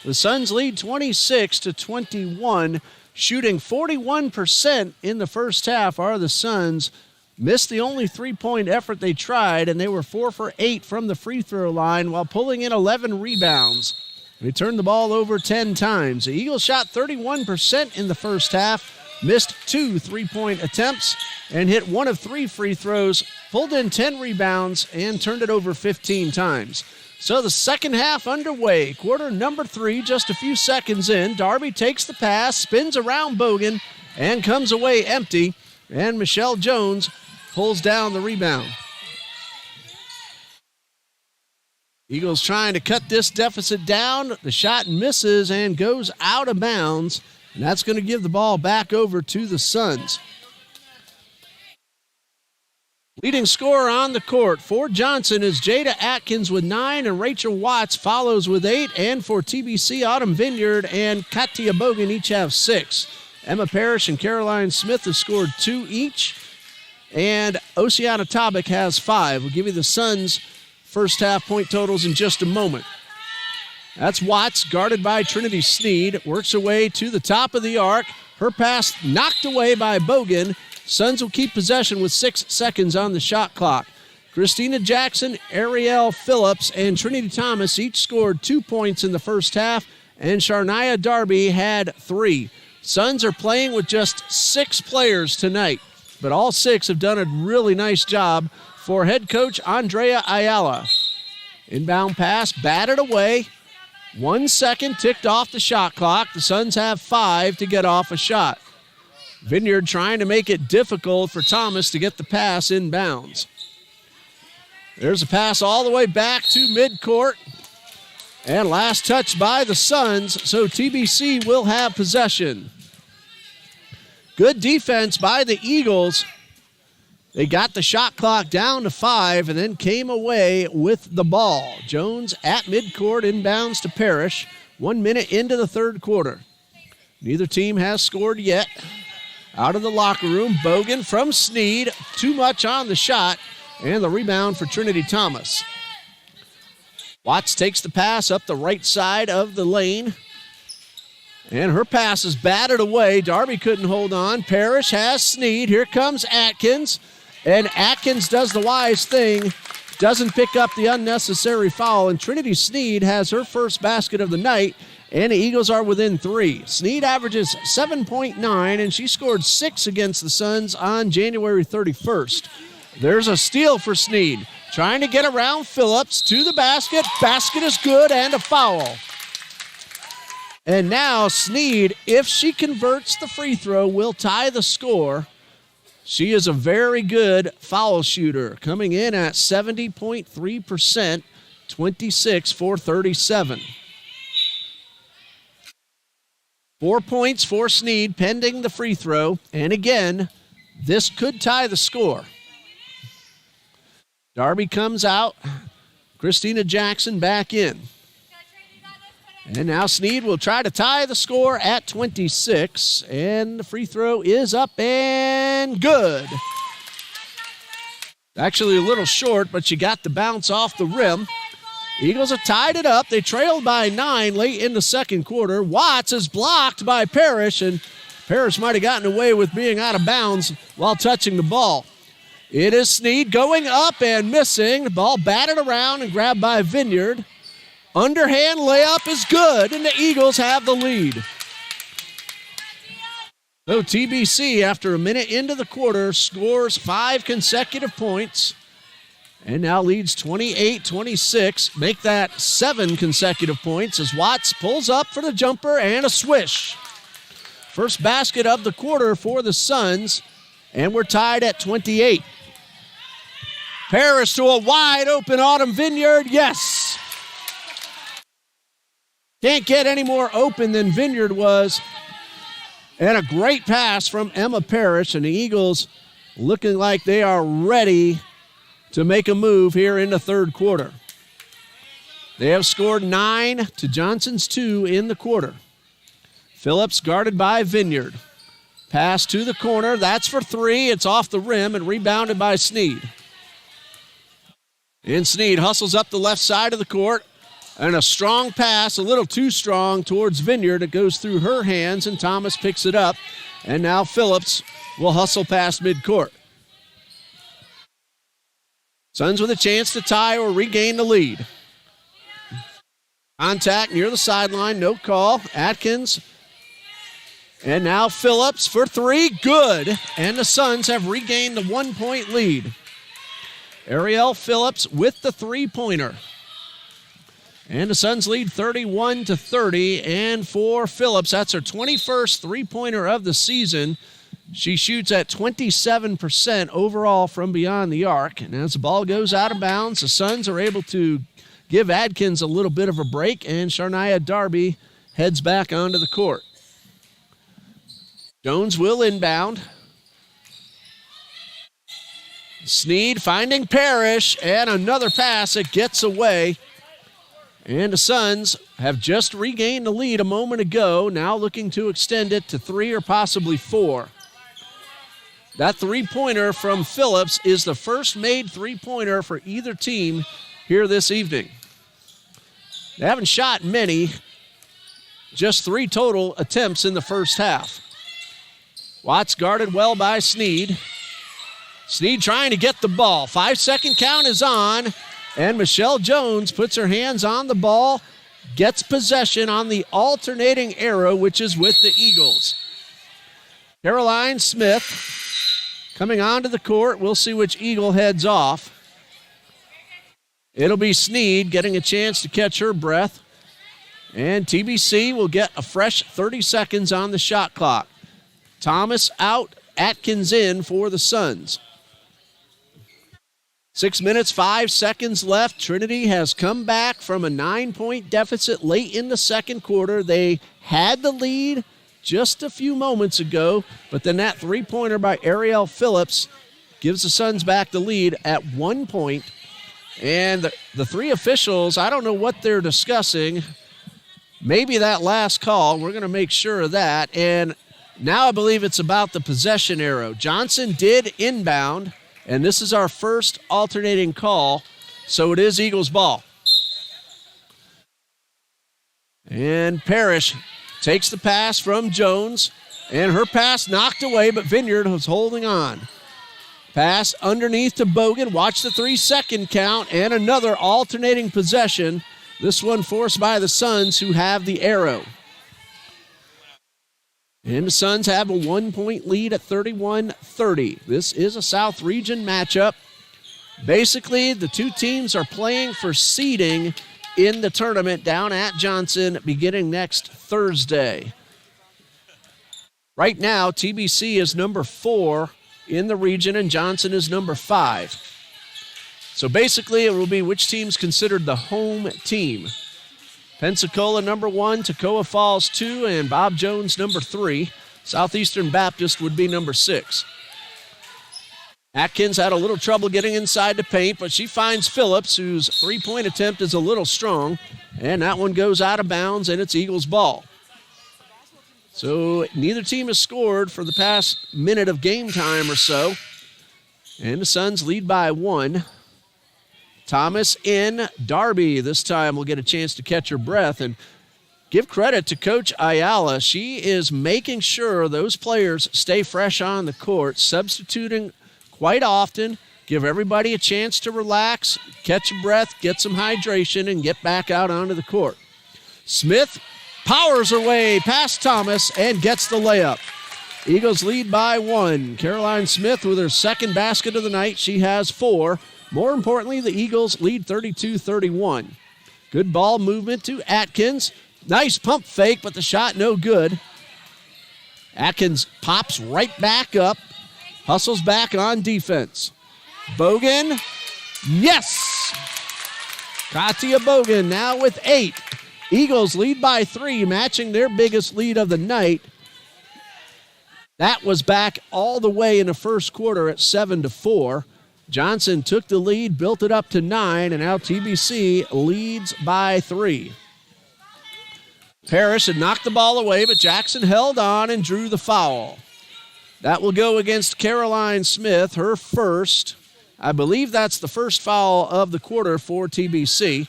The Suns lead 26-21, shooting 41% in the first half are the Suns. Missed the only three-point effort they tried, and they were 4 for 8 from the free throw line while pulling in 11 rebounds. They turned the ball over 10 times. The Eagles shot 31% in the first half, missed 2 three-point attempts, and hit 1 of 3 free throws, pulled in 10 rebounds, and turned it over 15 times. So the second half underway. Quarter number 3, just a few seconds in. Darby takes the pass, spins around Bogan, and comes away empty. And Michelle Jones pulls down the rebound. Eagles trying to cut this deficit down. The shot misses and goes out of bounds. And that's going to give the ball back over to the Suns. Leading scorer on the court for Johnson is Jada Atkins with 9, and Rachel Watts follows with 8. And for TBC, Autumn Vineyard and Katia Bogan each have 6. Emma Parrish and Caroline Smith have scored 2 each. And Oceana Tobic has 5. We'll give you the Suns' first half point totals in just a moment. That's Watts, guarded by Trinity Sneed. Works her way to the top of the arc. Her pass knocked away by Bogan. Suns will keep possession with 6 seconds on the shot clock. Christina Jackson, Ariel Phillips, and Trinity Thomas each scored 2 points in the first half, and Sharnia Darby had 3. Suns are playing with just 6 players tonight, but all 6 have done a really nice job for head coach Andrea Ayala. Inbound pass, batted away. 1 second ticked off the shot clock. The Suns have 5 to get off a shot. Vineyard trying to make it difficult for Thomas to get the pass inbounds. There's a pass all the way back to midcourt. And last touch by the Suns, so TBC will have possession. Good defense by the Eagles. They got the shot clock down to 5 and then came away with the ball. Jones at midcourt, inbounds to Parrish. 1 minute into the third quarter. Neither team has scored yet. Out of the locker room, Bogan from Sneed. Too much on the shot, and the rebound for Trinity Thomas. Watts takes the pass up the right side of the lane. And her pass is batted away. Darby couldn't hold on. Parrish has Sneed. Here comes Atkins. And Atkins does the wise thing. Doesn't pick up the unnecessary foul. And Trinity Sneed has her first basket of the night. And the Eagles are within 3. Sneed averages 7.9, and she scored 6 against the Suns on January 31st. There's a steal for Sneed. Trying to get around Phillips to the basket. Basket is good, and a foul. And now Sneed, if she converts the free throw, will tie the score. She is a very good foul shooter, coming in at 70.3%, 26 for 37. 4 points for Sneed pending the free throw. And again, this could tie the score. Darby comes out. Christina Jackson back in. And now Sneed will try to tie the score at 26. And the free throw is up and good. Actually a little short, but she got the bounce off the rim. Eagles have tied it up. They trailed by 9 late in the second quarter. Watts is blocked by Parrish, and Parrish might have gotten away with being out of bounds while touching the ball. It is Sneed going up and missing. The ball batted around and grabbed by Vineyard. Underhand layup is good, and the Eagles have the lead. So TBC, after a minute into the quarter, scores 5 consecutive points. And now leads 28-26. Make that 7 consecutive points as Watts pulls up for the jumper and a swish. First basket of the quarter for the Suns, and we're tied at 28. Parrish to a wide open Autumn Vineyard, yes. Can't get any more open than Vineyard was. And a great pass from Emma Parrish, and the Eagles looking like they are ready to make a move here in the third quarter. They have scored 9 to Johnson's 2 in the quarter. Phillips guarded by Vineyard. Pass to the corner. That's for three. It's off the rim and rebounded by Sneed. And Sneed hustles up the left side of the court. And a strong pass, a little too strong, towards Vineyard. It goes through her hands, and Thomas picks it up. And now Phillips will hustle past midcourt. Suns with a chance to tie or regain the lead. Contact near the sideline, no call. Atkins. And now Phillips for three, good. And the Suns have regained the 1-point lead. Ariel Phillips with the three-pointer. And the Suns lead 31-30. And for Phillips, that's her 21st three-pointer of the season. She shoots at 27% overall from beyond the arc. And as the ball goes out of bounds, the Suns are able to give Adkins a little bit of a break, and Sharnia Darby heads back onto the court. Jones will inbound. Sneed finding Parrish, and another pass that gets away. And the Suns have just regained the lead a moment ago, now looking to extend it to 3 or possibly 4. That three-pointer from Phillips is the first made three-pointer for either team here this evening. They haven't shot many, just 3 total attempts in the first half. Watts guarded well by Sneed. Sneed trying to get the ball. 5-second count is on, and Michelle Jones puts her hands on the ball, gets possession on the alternating arrow, which is with the Eagles. Caroline Smith coming onto the court. We'll see which Eagle heads off. It'll be Sneed getting a chance to catch her breath. And TBC will get a fresh 30 seconds on the shot clock. Thomas out, Atkins in for the Suns. 6 minutes, 5 seconds left. Trinity has come back from a 9-point deficit late in the second quarter. They had the lead just a few moments ago, but then that three-pointer by Ariel Phillips gives the Suns back the lead at 1 point. And the three officials, I don't know what they're discussing. Maybe that last call. We're going to make sure of that. And now I believe it's about the possession arrow. Johnson did inbound, and this is our first alternating call, so it is Eagles ball. And Parrish takes the pass from Jones, and her pass knocked away, but Vineyard was holding on. Pass underneath to Bogan. Watch the 3-second count, and another alternating possession. This one forced by the Suns, who have the arrow. And the Suns have a 1-point lead at 31-30. This is a South Region matchup. Basically, the two teams are playing for seeding in the tournament down at Johnson beginning next Thursday. Right now, TBC is number 4 in the region, and Johnson is number 5. So basically, it will be which team's considered the home team. Pensacola number 1, Toccoa Falls 2, and Bob Jones number 3. Southeastern Baptist would be number 6. Atkins had a little trouble getting inside the paint, but she finds Phillips, whose three-point attempt is a little strong, and that one goes out of bounds, and it's Eagles ball. So neither team has scored for the past minute of game time or so, and the Suns lead by 1. Thomas in. Darby this time will get a chance to catch her breath, and give credit to Coach Ayala. She is making sure those players stay fresh on the court, substituting quite often, give everybody a chance to relax, catch a breath, get some hydration, and get back out onto the court. Smith powers her way past Thomas and gets the layup. Eagles lead by 1. Caroline Smith with her second basket of the night. She has 4. More importantly, the Eagles lead 32-31. Good ball movement to Atkins. Nice pump fake, but the shot no good. Atkins pops right back up, hustles back on defense. Bogan, yes! Katia Bogan now with 8. Eagles lead by 3, matching their biggest lead of the night. That was back all the way in the first quarter at 7-4. Johnson took the lead, built it up to 9, and now TBC leads by 3. Parrish had knocked the ball away, but Jackson held on and drew the foul. That will go against Caroline Smith, her first. I believe that's the first foul of the quarter for TBC.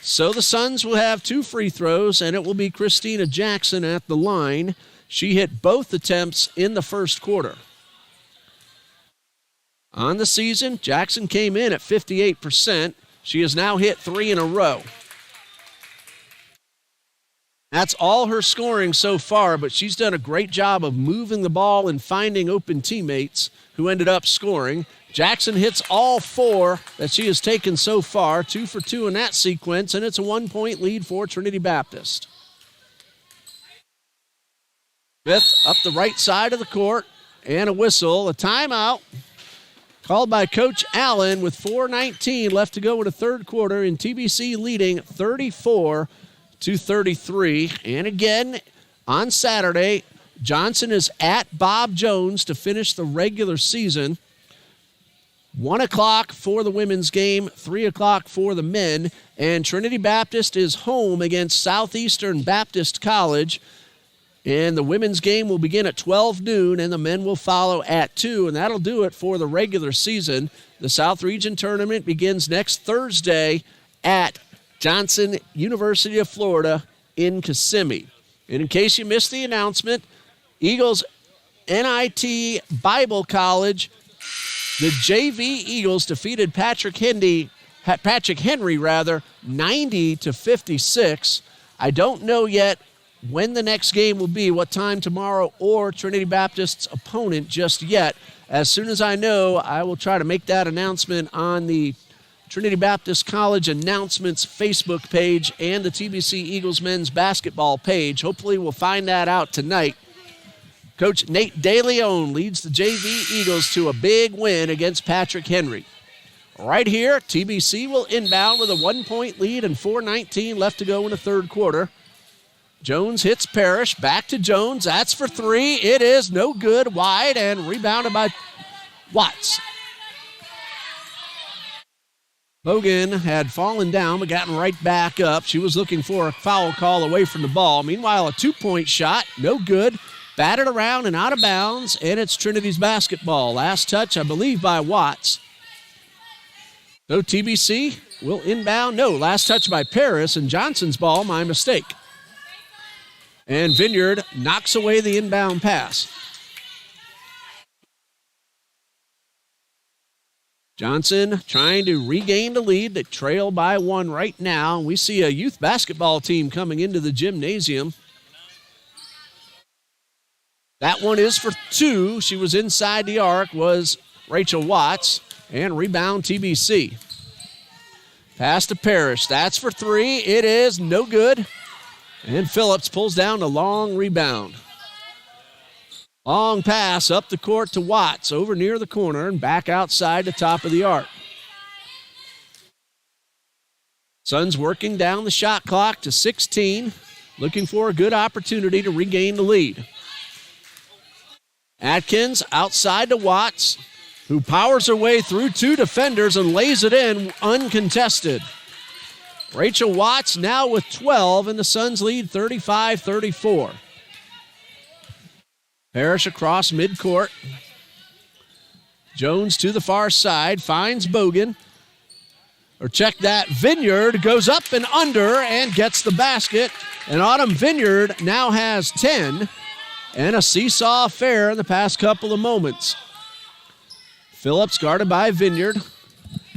So the Suns will have 2 free throws, and it will be Christina Jackson at the line. She hit both attempts in the first quarter. On the season, Jackson came in at 58%. She has now hit 3 in a row. That's all her scoring so far, but she's done a great job of moving the ball and finding open teammates who ended up scoring. Jackson hits all 4 that she has taken so far, 2 for 2 in that sequence, and it's a 1-point lead for Trinity Baptist. Smith up the right side of the court, and a whistle, a timeout called by Coach Allen with 4:19 left to go in the third quarter, and TBC leading 34-33. And again, on Saturday, Johnson is at Bob Jones to finish the regular season. 1 o'clock for the women's game, 3 o'clock for the men, and Trinity Baptist is home against Southeastern Baptist College. And the women's game will begin at 12 noon, and the men will follow at 2, and that'll do it for the regular season. The South Region Tournament begins next Thursday at Johnson University of Florida in Kissimmee. And in case you missed the announcement, Eagles NIT Bible College, the JV Eagles defeated Patrick Henry 90-56. I don't know yet when the next game will be, what time tomorrow, or Trinity Baptist's opponent just yet. As soon as I know, I will try to make that announcement on the Trinity Baptist College Announcements Facebook page and the TBC Eagles men's basketball page. Hopefully we'll find that out tonight. Coach Nate DeLeon leads the JV Eagles to a big win against Patrick Henry. Right here, TBC will inbound with a 1-point lead and 4:19 left to go in the third quarter. Jones hits Parrish, back to Jones, that's for 3. It is no good, wide, and rebounded by Watts. Bogan had fallen down but gotten right back up. She was looking for a foul call away from the ball. Meanwhile, a 2-point shot, no good, batted around and out of bounds, and it's Trinity's basketball. Last touch, I believe, by Watts. So TBC will inbound. No, last touch by Paris, and Johnson's ball, my mistake. And Vineyard knocks away the inbound pass. Johnson trying to regain the lead. They trail by 1 right now. We see a youth basketball team coming into the gymnasium. That one is for 2. She was inside the arc, was Rachel Watts. And rebound TBC. Pass to Parrish. That's for 3. It is no good. And Phillips pulls down a long rebound. Long pass up the court to Watts, over near the corner and back outside the top of the arc. Suns working down the shot clock to 16, looking for a good opportunity to regain the lead. Atkins outside to Watts, who powers her way through 2 defenders and lays it in uncontested. Rachel Watts now with 12, and the Suns lead 35-34. Parrish across midcourt. Jones to the far side, finds Bogan. Or check that, Vineyard goes up and under and gets the basket. And Autumn Vineyard now has 10, and a seesaw affair in the past couple of moments. Phillips guarded by Vineyard,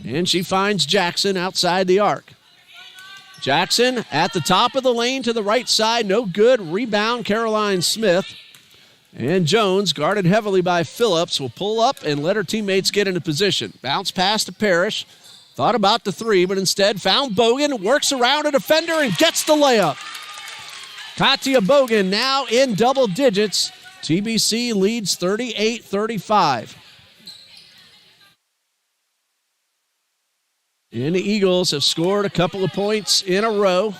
and she finds Jackson outside the arc. Jackson at the top of the lane to the right side, no good. Rebound, Caroline Smith. And Jones, guarded heavily by Phillips, will pull up and let her teammates get into position. Bounce pass to Parrish. Thought about the 3, but instead found Bogan, works around a defender and gets the layup. Katia Bogan now in double digits. TBC leads 38-35. And the Eagles have scored a couple of points in a row,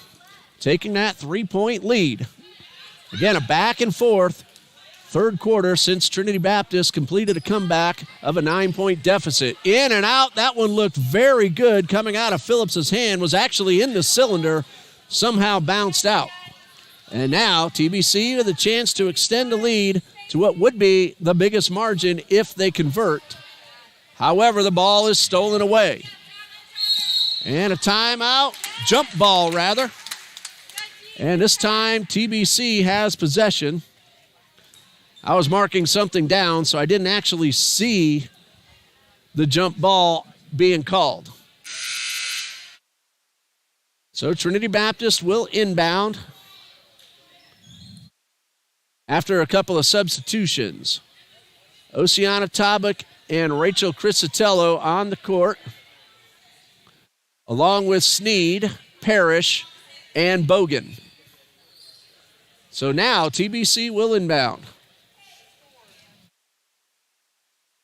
taking that 3-point lead. Again, a back and forth third quarter since Trinity Baptist completed a comeback of a 9-point deficit. In and out, that one looked very good coming out of Phillips's hand, was actually in the cylinder, somehow bounced out. And now TBC with a chance to extend the lead to what would be the biggest margin if they convert. However, the ball is stolen away. And a timeout, jump ball rather. And this time TBC has possession. I was marking something down, so I didn't actually see the jump ball being called. So Trinity Baptist will inbound after a couple of substitutions. Oceana Tabak and Rachel Crisatello on the court, along with Sneed, Parrish, and Bogan. So now TBC will inbound.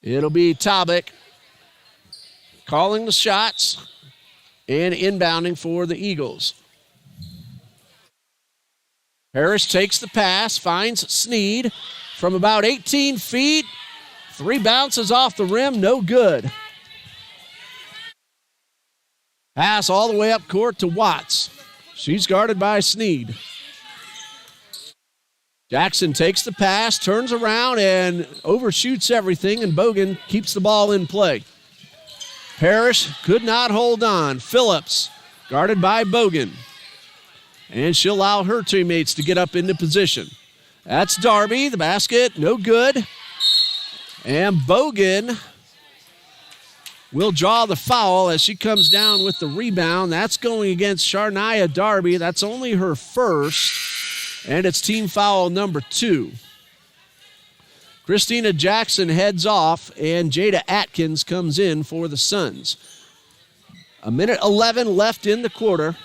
It'll be Tabak calling the shots and inbounding for the Eagles. Parrish takes the pass, finds Sneed from about 18 feet. 3 bounces off the rim, no good. Pass all the way up court to Watts. She's guarded by Sneed. Jackson takes the pass, turns around, and overshoots everything, and Bogan keeps the ball in play. Parrish could not hold on. Phillips, guarded by Bogan. And she'll allow her teammates to get up into position. That's Darby, the basket, no good. And Bogan will draw the foul as she comes down with the rebound. That's going against Sharnia Darby. That's only her first, and it's team foul number 2. Christina Jackson heads off, and Jada Atkins comes in for the Suns. 1:11 left in the quarter,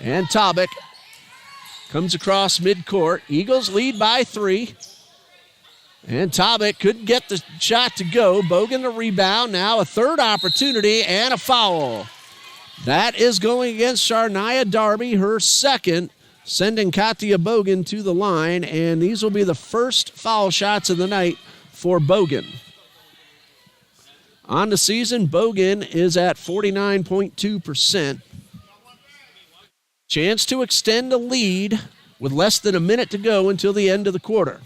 and Tabak comes across midcourt. Eagles lead by 3. And Tabak couldn't get the shot to go. Bogan the rebound. Now a third opportunity and a foul. That is going against Sharnia Darby, her second, sending Katia Bogan to the line. And these will be the first foul shots of the night for Bogan. On the season, Bogan is at 49.2%. Chance to extend a lead with less than a minute to go until the end of the quarter.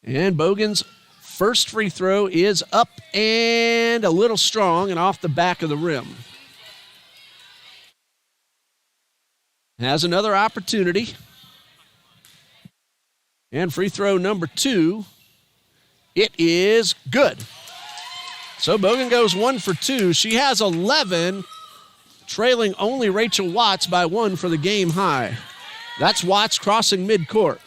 And Bogan's first free throw is up and a little strong and off the back of the rim. Has another opportunity. And free throw number 2. It is good. So Bogan goes 1 for 2. She has 11, trailing only Rachel Watts by 1 for the game high. That's Watts crossing midcourt.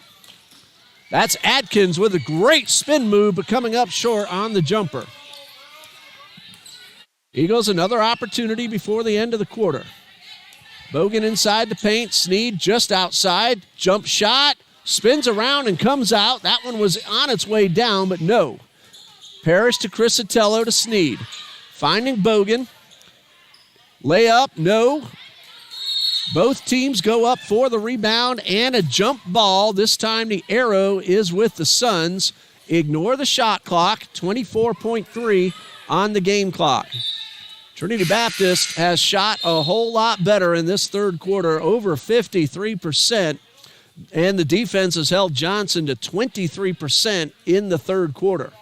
That's Atkins with a great spin move, but coming up short on the jumper. Eagles another opportunity before the end of the quarter. Bogan inside the paint, Sneed just outside, jump shot, spins around and comes out. That one was on its way down, but no. Parrish to Crisatello to Sneed. Finding Bogan. Layup, no. Both teams go up for the rebound and a jump ball. This time the arrow is with the Suns. Ignore the shot clock, 24.3 on the game clock. Trinity Baptist has shot a whole lot better in this third quarter, over 53%, and the defense has held Johnson to 23% in the third quarter.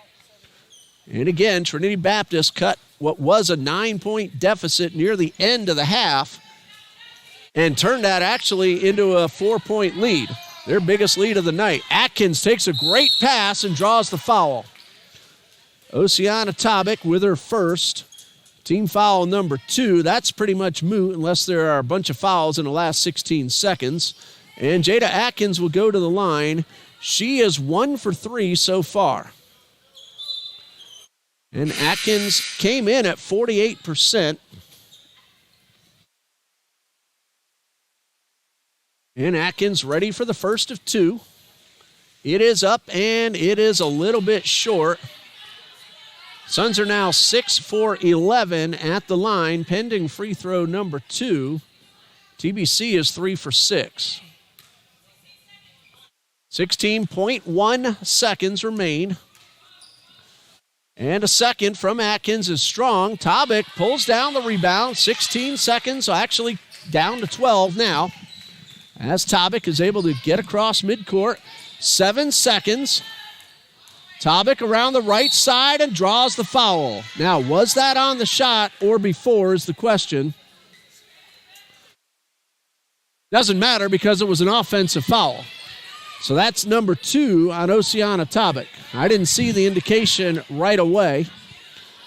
And again, Trinity Baptist cut what was a 9-point deficit near the end of the half and turned that actually into a 4-point lead, their biggest lead of the night. Atkins takes a great pass and draws the foul. Oceana Tabak with her first. Team foul number 2. That's pretty much moot unless there are a bunch of fouls in the last 16 seconds. And Jada Atkins will go to the line. She is 1 for 3 so far. And Atkins came in at 48%. And Atkins ready for the first of 2. It is up and it is a little bit short. Suns are now 6 for 11 at the line, pending free throw number 2. TBC is 3 for 6. 16.1 seconds remain. And a second from Atkins is strong. Tabak pulls down the rebound. 16 seconds, so actually down to 12 now. as Tobic is able to get across midcourt. 7 seconds. Tobic around the right side and draws the foul. Now, was that on the shot or before is the question. Doesn't matter because it was an offensive foul. So that's number 2 on Oceana Tobic. I didn't see the indication right away.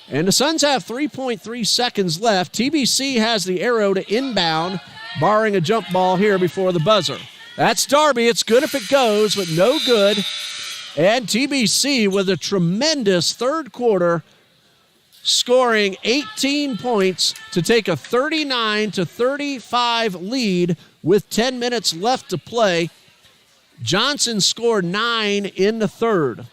And the Suns have 3.3 seconds left. TBC has the arrow to inbound, barring a jump ball here before the buzzer. That's Darby. It's good if it goes, but no good. And TBC with a tremendous third quarter, scoring 18 points to take a 39-35 lead with 10 minutes left to play. Johnson scored 9 in the third.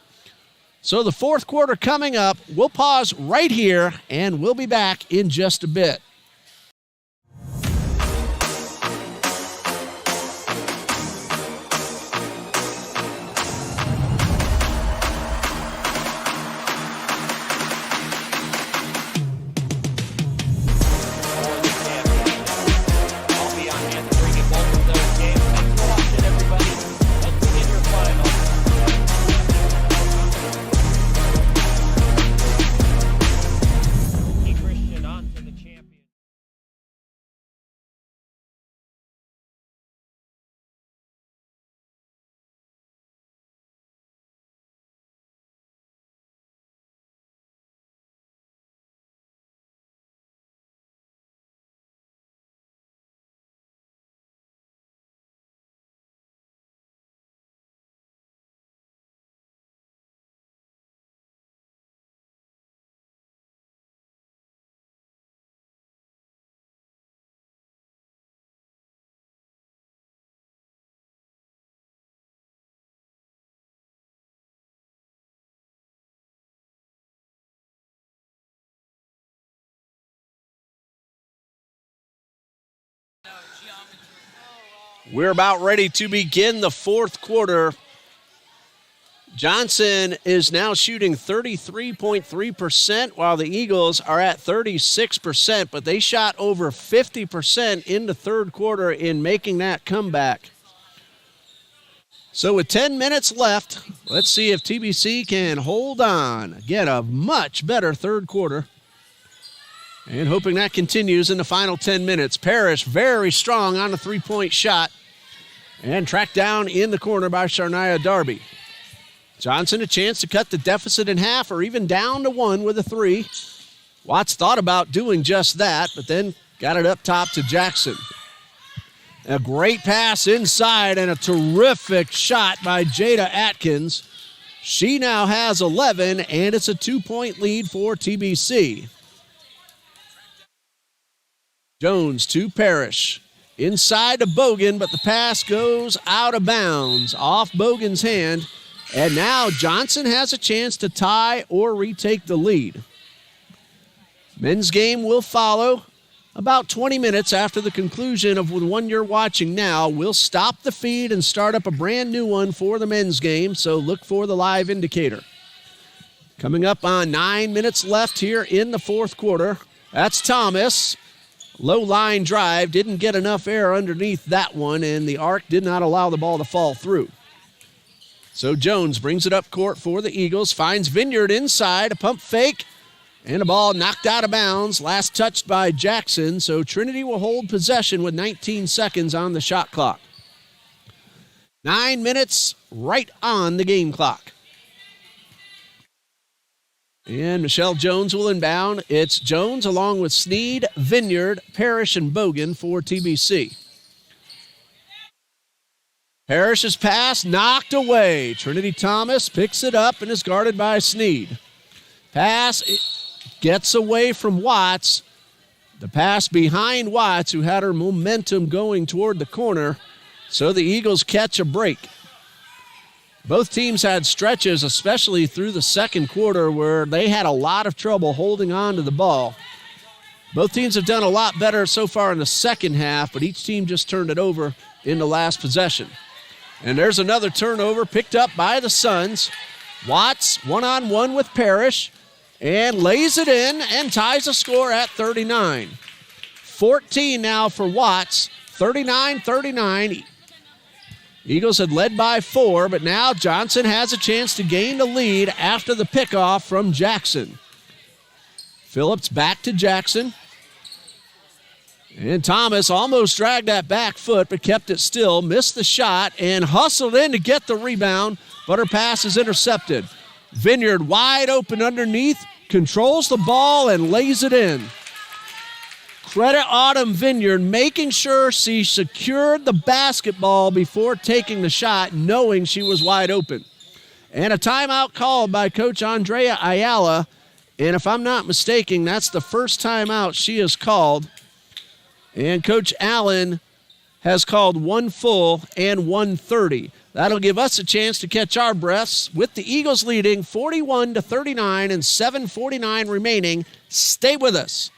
So the fourth quarter coming up. We'll pause right here, and we'll be back in just a bit. We're about ready to begin the fourth quarter. Johnson is now shooting 33.3%, while the Eagles are at 36%, but they shot over 50% in the third quarter in making that comeback. So with 10 minutes left, let's see if TBC can hold on. Again, a much better third quarter. And hoping that continues in the final 10 minutes. Parrish very strong on the three-point shot. And tracked down in the corner by Sharnia Darby. Johnson a chance to cut the deficit in half or even down to 1 with a 3. Watts thought about doing just that, but then got it up top to Jackson. A great pass inside and a terrific shot by Jada Atkins. She now has 11, and it's a 2-point lead for TBC. Jones to Parrish. Inside to Bogan, but the pass goes out of bounds, off Bogan's hand. And now Johnson has a chance to tie or retake the lead. Men's game will follow about 20 minutes after the conclusion of the one you're watching now. We'll stop the feed and start up a brand new one for the men's game, so look for the live indicator. Coming up on 9 minutes left here in the fourth quarter. That's Thomas. Low line drive, didn't get enough air underneath that one, and the arc did not allow the ball to fall through. So Jones brings it up court for the Eagles, finds Vineyard inside, a pump fake, and a ball knocked out of bounds, last touched by Jackson, so Trinity will hold possession with 19 seconds on the shot clock. 9 minutes right on the game clock. And Michelle Jones will inbound. It's Jones along with Sneed, Vineyard, Parrish, and Bogan for TBC. Parrish's pass knocked away. Trinity Thomas picks it up and is guarded by Sneed. Pass gets away from Watts. The pass behind Watts, who had her momentum going toward the corner. So the Eagles catch a break. Both teams had stretches, especially through the second quarter, where they had a lot of trouble holding on to the ball. Both teams have done a lot better so far in the second half, but each team just turned it over in the last possession. And there's another turnover picked up by the Suns. Watts one-on-one with Parrish and lays it in and ties the score at 39. 14 now for Watts, 39-39. Eagles had led by 4, but now Johnson has a chance to gain the lead after the pickoff from Jackson. Phillips back to Jackson. And Thomas almost dragged that back foot, but kept it still, missed the shot, and hustled in to get the rebound, but her pass is intercepted. Vineyard wide open underneath, controls the ball, and lays it in. Credit Autumn Vineyard making sure she secured the basketball before taking the shot, knowing she was wide open. And a timeout called by Coach Andrea Ayala. And if I'm not mistaken, that's the first timeout she has called. And Coach Allen has called 1 full and 1:30. That'll give us a chance to catch our breaths with the Eagles leading 41-39 and 7:49 remaining. Stay with us.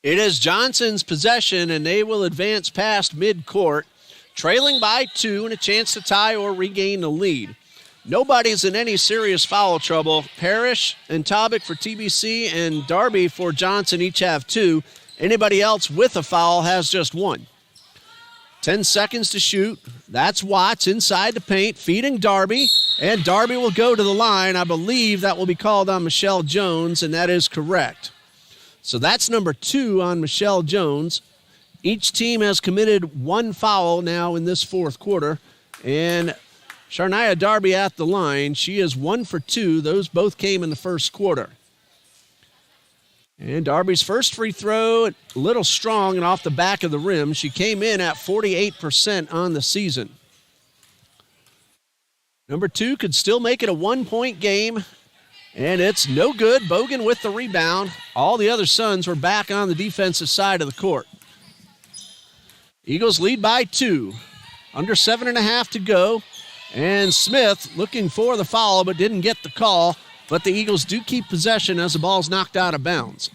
It is Johnson's possession, and they will advance past midcourt, trailing by 2 and a chance to tie or regain the lead. Nobody's in any serious foul trouble. Parrish and Tobic for TBC and Darby for Johnson each have 2. Anybody else with a foul has just 1. 10 seconds to shoot. That's Watts inside the paint, feeding Darby, and Darby will go to the line. I believe that will be called on Michelle Jones, and that is correct. So that's number 2 on Michelle Jones. Each team has committed 1 foul now in this fourth quarter. And Sharnia Darby at the line. She is 1 for 2. Those both came in the first quarter. And Darby's first free throw, a little strong and off the back of the rim. She came in at 48% on the season. Number 2 could still make it a 1-point game. And it's no good. Bogan with the rebound. All the other Suns were back on the defensive side of the court. Eagles lead by 2. Under 7.5 to go. And Smith looking for the foul but didn't get the call. But the Eagles do keep possession as the ball's knocked out of bounds.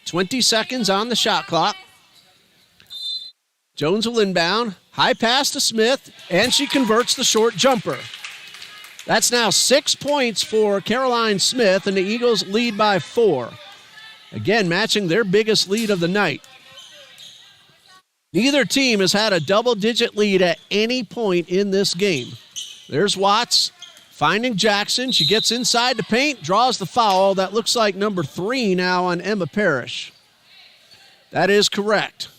20 seconds on the shot clock. Jones will inbound. High pass to Smith. And she converts the short jumper. That's now 6 points for Caroline Smith, and the Eagles lead by 4. Again, matching their biggest lead of the night. Neither team has had a double-digit lead at any point in this game. There's Watts finding Jackson. She gets inside the paint, draws the foul. That looks like number 3 now on Emma Parrish. That is correct.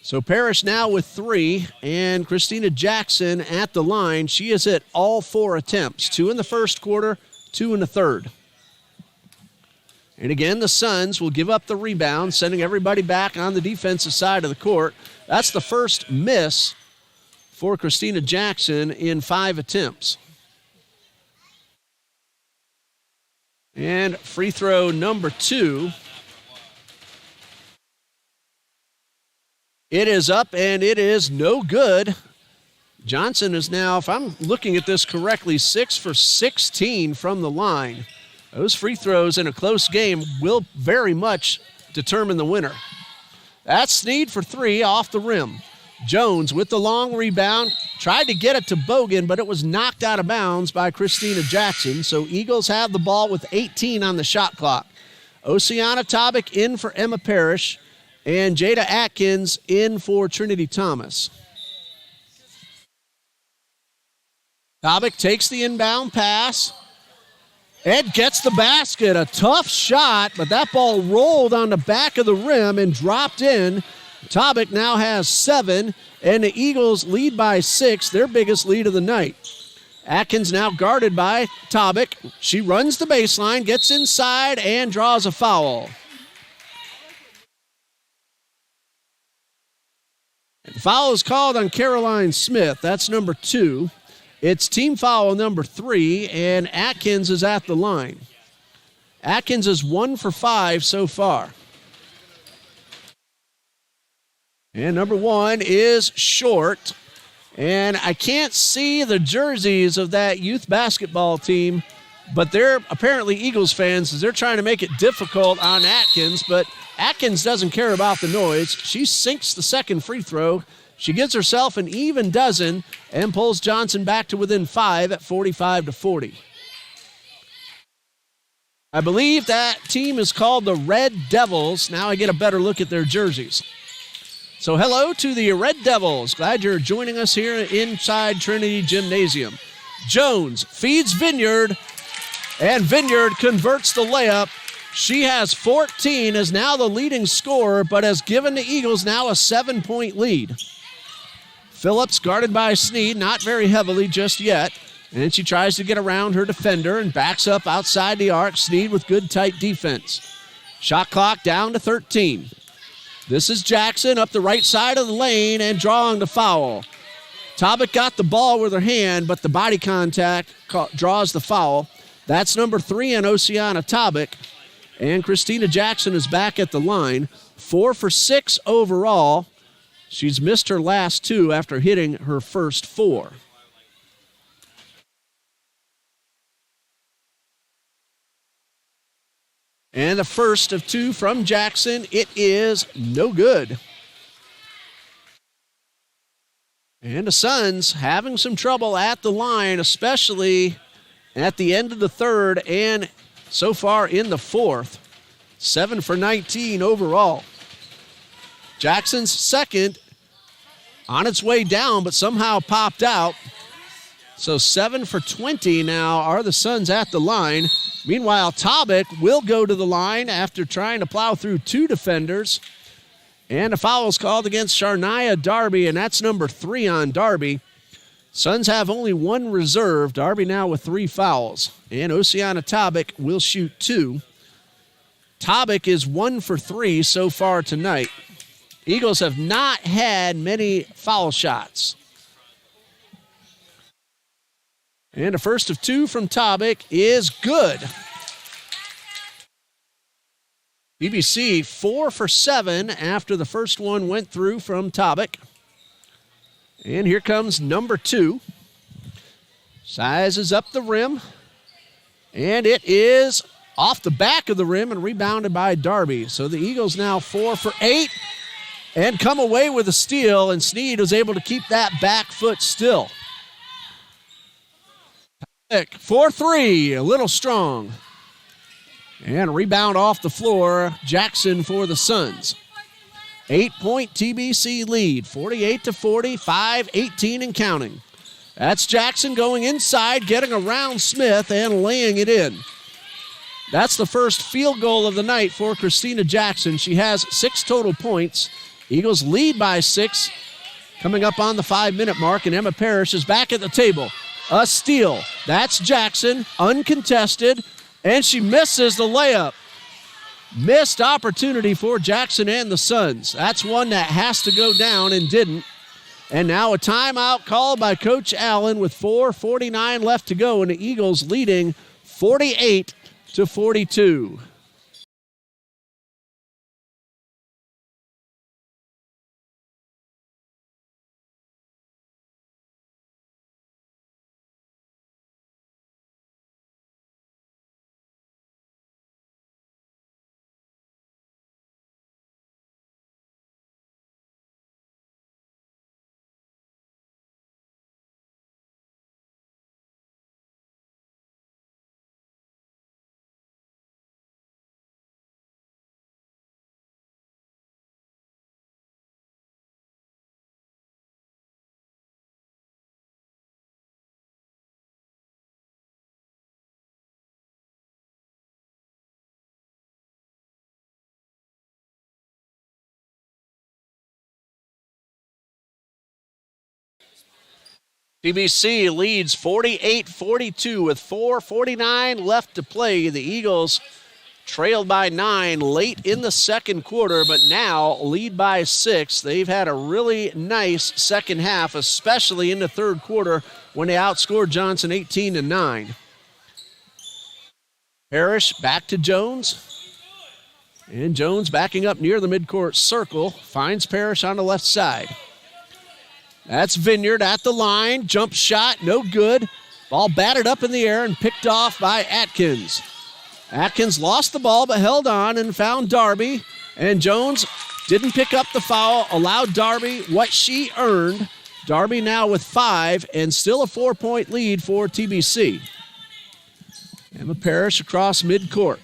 So Parrish now with 3, and Christina Jackson at the line. She has hit all 4 attempts, 2 in the first quarter, 2 in the third. And again, the Suns will give up the rebound, sending everybody back on the defensive side of the court. That's the first miss for Christina Jackson in 5 attempts. And free throw number 2. It is up, and it is no good. Johnson is now, if I'm looking at this correctly, 6 for 16 from the line. Those free throws in a close game will very much determine the winner. That's Sneed for 3 off the rim. Jones with the long rebound, tried to get it to Bogan, but it was knocked out of bounds by Christina Jackson. So Eagles have the ball with 18 on the shot clock. Oceana Tobic in for Emma Parrish. And Jada Atkins in for Trinity Thomas. Tobic takes the inbound pass. Ed gets the basket. A tough shot, but that ball rolled on the back of the rim and dropped in. Tobic now has 7, and the Eagles lead by 6, their biggest lead of the night. Atkins now guarded by Tobic. She runs the baseline, gets inside, and draws a foul. The foul is called on Caroline Smith. That's number 2. It's team foul number 3, and Atkins is at the line. Atkins is 1 for 5 so far. And number 1 is short. And I can't see the jerseys of that youth basketball team, but they're apparently Eagles fans as they're trying to make it difficult on Atkins, but Atkins doesn't care about the noise. She sinks the second free throw. She gives herself an even dozen and pulls Johnson back to within 5 at 45-40. I believe that team is called the Red Devils. Now I get a better look at their jerseys. So hello to the Red Devils. Glad you're joining us here inside Trinity Gymnasium. Jones feeds Vineyard, and Vineyard converts the layup. She has 14, is now the leading scorer, but has given the Eagles now a 7-point lead. Phillips guarded by Sneed, not very heavily just yet. And she tries to get around her defender and backs up outside the arc. Sneed with good tight defense. Shot clock down to 13. This is Jackson up the right side of the lane and drawing the foul. Tobic got the ball with her hand, but the body contact draws the foul. That's number 3 on Oceana Tobic. And Christina Jackson is back at the line. 4 for 6 overall. She's missed her last 2 after hitting her first 4. And the first of 2 from Jackson, it is no good. And the Suns having some trouble at the line, especially at the end of the third and so far in the fourth. 7 for 19 overall. Jackson's second on its way down, but somehow popped out. So 7 for 20 now are the Suns at the line. Meanwhile, Tobic will go to the line after trying to plow through 2 defenders. And a foul is called against Sharnia Darby, and that's number 3 on Darby. Suns have only 1 reserve. Darby now with 3 fouls. And Oceana Tobic will shoot 2. Tobic is 1 for 3 so far tonight. Eagles have not had many foul shots. And the first of 2 from Tobic is good. TBC 4 for 7 after the first one went through from Tobic. And here comes number 2. Sizes up the rim. And it is off the back of the rim and rebounded by Darby. So the Eagles now 4 for 8 and come away with a steal, and Sneed was able to keep that back foot still. 4-3, a little strong. And rebound off the floor, Jackson for the Suns. 8-point TBC lead, 48-40, 5-18 and counting. That's Jackson going inside, getting around Smith and laying it in. That's the first field goal of the night for Christina Jackson. She has 6 total points. Eagles lead by 6, coming up on the 5-minute mark, and Emma Parrish is back at the table. A steal. That's Jackson, uncontested, and she misses the layup. Missed opportunity for Jackson and the Suns. That's one that has to go down and didn't. And now a timeout called by Coach Allen with 4:49 left to go, and the Eagles leading 48-42. TBC leads 48-42 with 4:49 left to play. The Eagles trailed by 9 late in the second quarter, but now lead by 6. They've had a really nice second half, especially in the third quarter when they outscored Johnson 18-9. Parrish back to Jones. And Jones backing up near the midcourt circle, finds Parrish on the left side. That's Vineyard at the line, jump shot, no good. Ball batted up in the air and picked off by Atkins. Atkins lost the ball but held on and found Darby. And Jones didn't pick up the foul, allowed Darby what she earned. Darby now with 5 and still a 4-point lead for TBC. Emma Parrish across midcourt.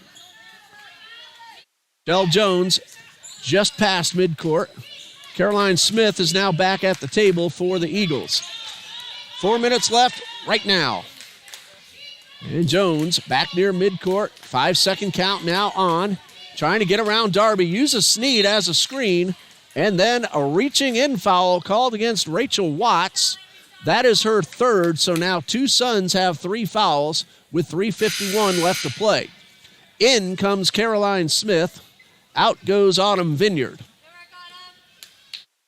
Shell Jones just past midcourt. Caroline Smith is now back at the table for the Eagles. 4 minutes left right now. And Jones back near midcourt. 5-second count now on. Trying to get around Darby. Uses Sneed as a screen. And then a reaching in foul called against Rachel Watts. That is her third, so now 2 Suns have 3 fouls with 3:51 left to play. In comes Caroline Smith. Out goes Autumn Vineyard.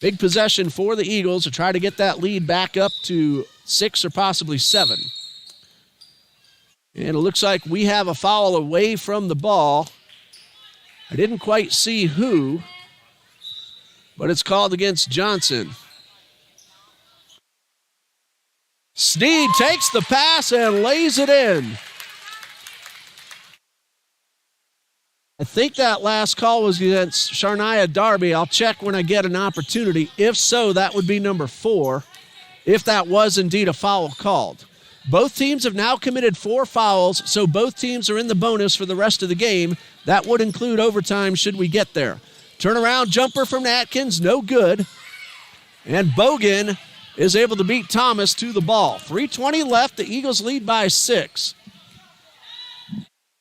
Big possession for the Eagles to try to get that lead back up to 6 or possibly 7. And it looks like we have a foul away from the ball. I didn't quite see who, but it's called against Johnson. Sneed takes the pass and lays it in. I think that last call was against Sharnia Darby. I'll check when I get an opportunity. If so, that would be number 4, if that was indeed a foul called. Both teams have now committed 4 fouls, so both teams are in the bonus for the rest of the game. That would include overtime should we get there. Turnaround jumper from Atkins, no good. And Bogan is able to beat Thomas to the ball. 3:20 left, the Eagles lead by 6.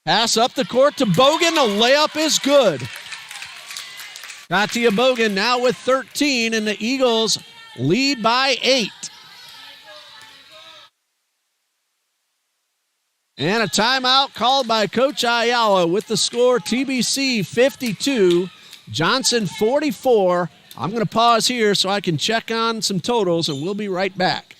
Pass up the court to Bogan, the layup is good. Katia Bogan now with 13, and the Eagles lead by 8. And a timeout called by Coach Ayala with the score TBC 52, Johnson 44. I'm going to pause here so I can check on some totals, and we'll be right back.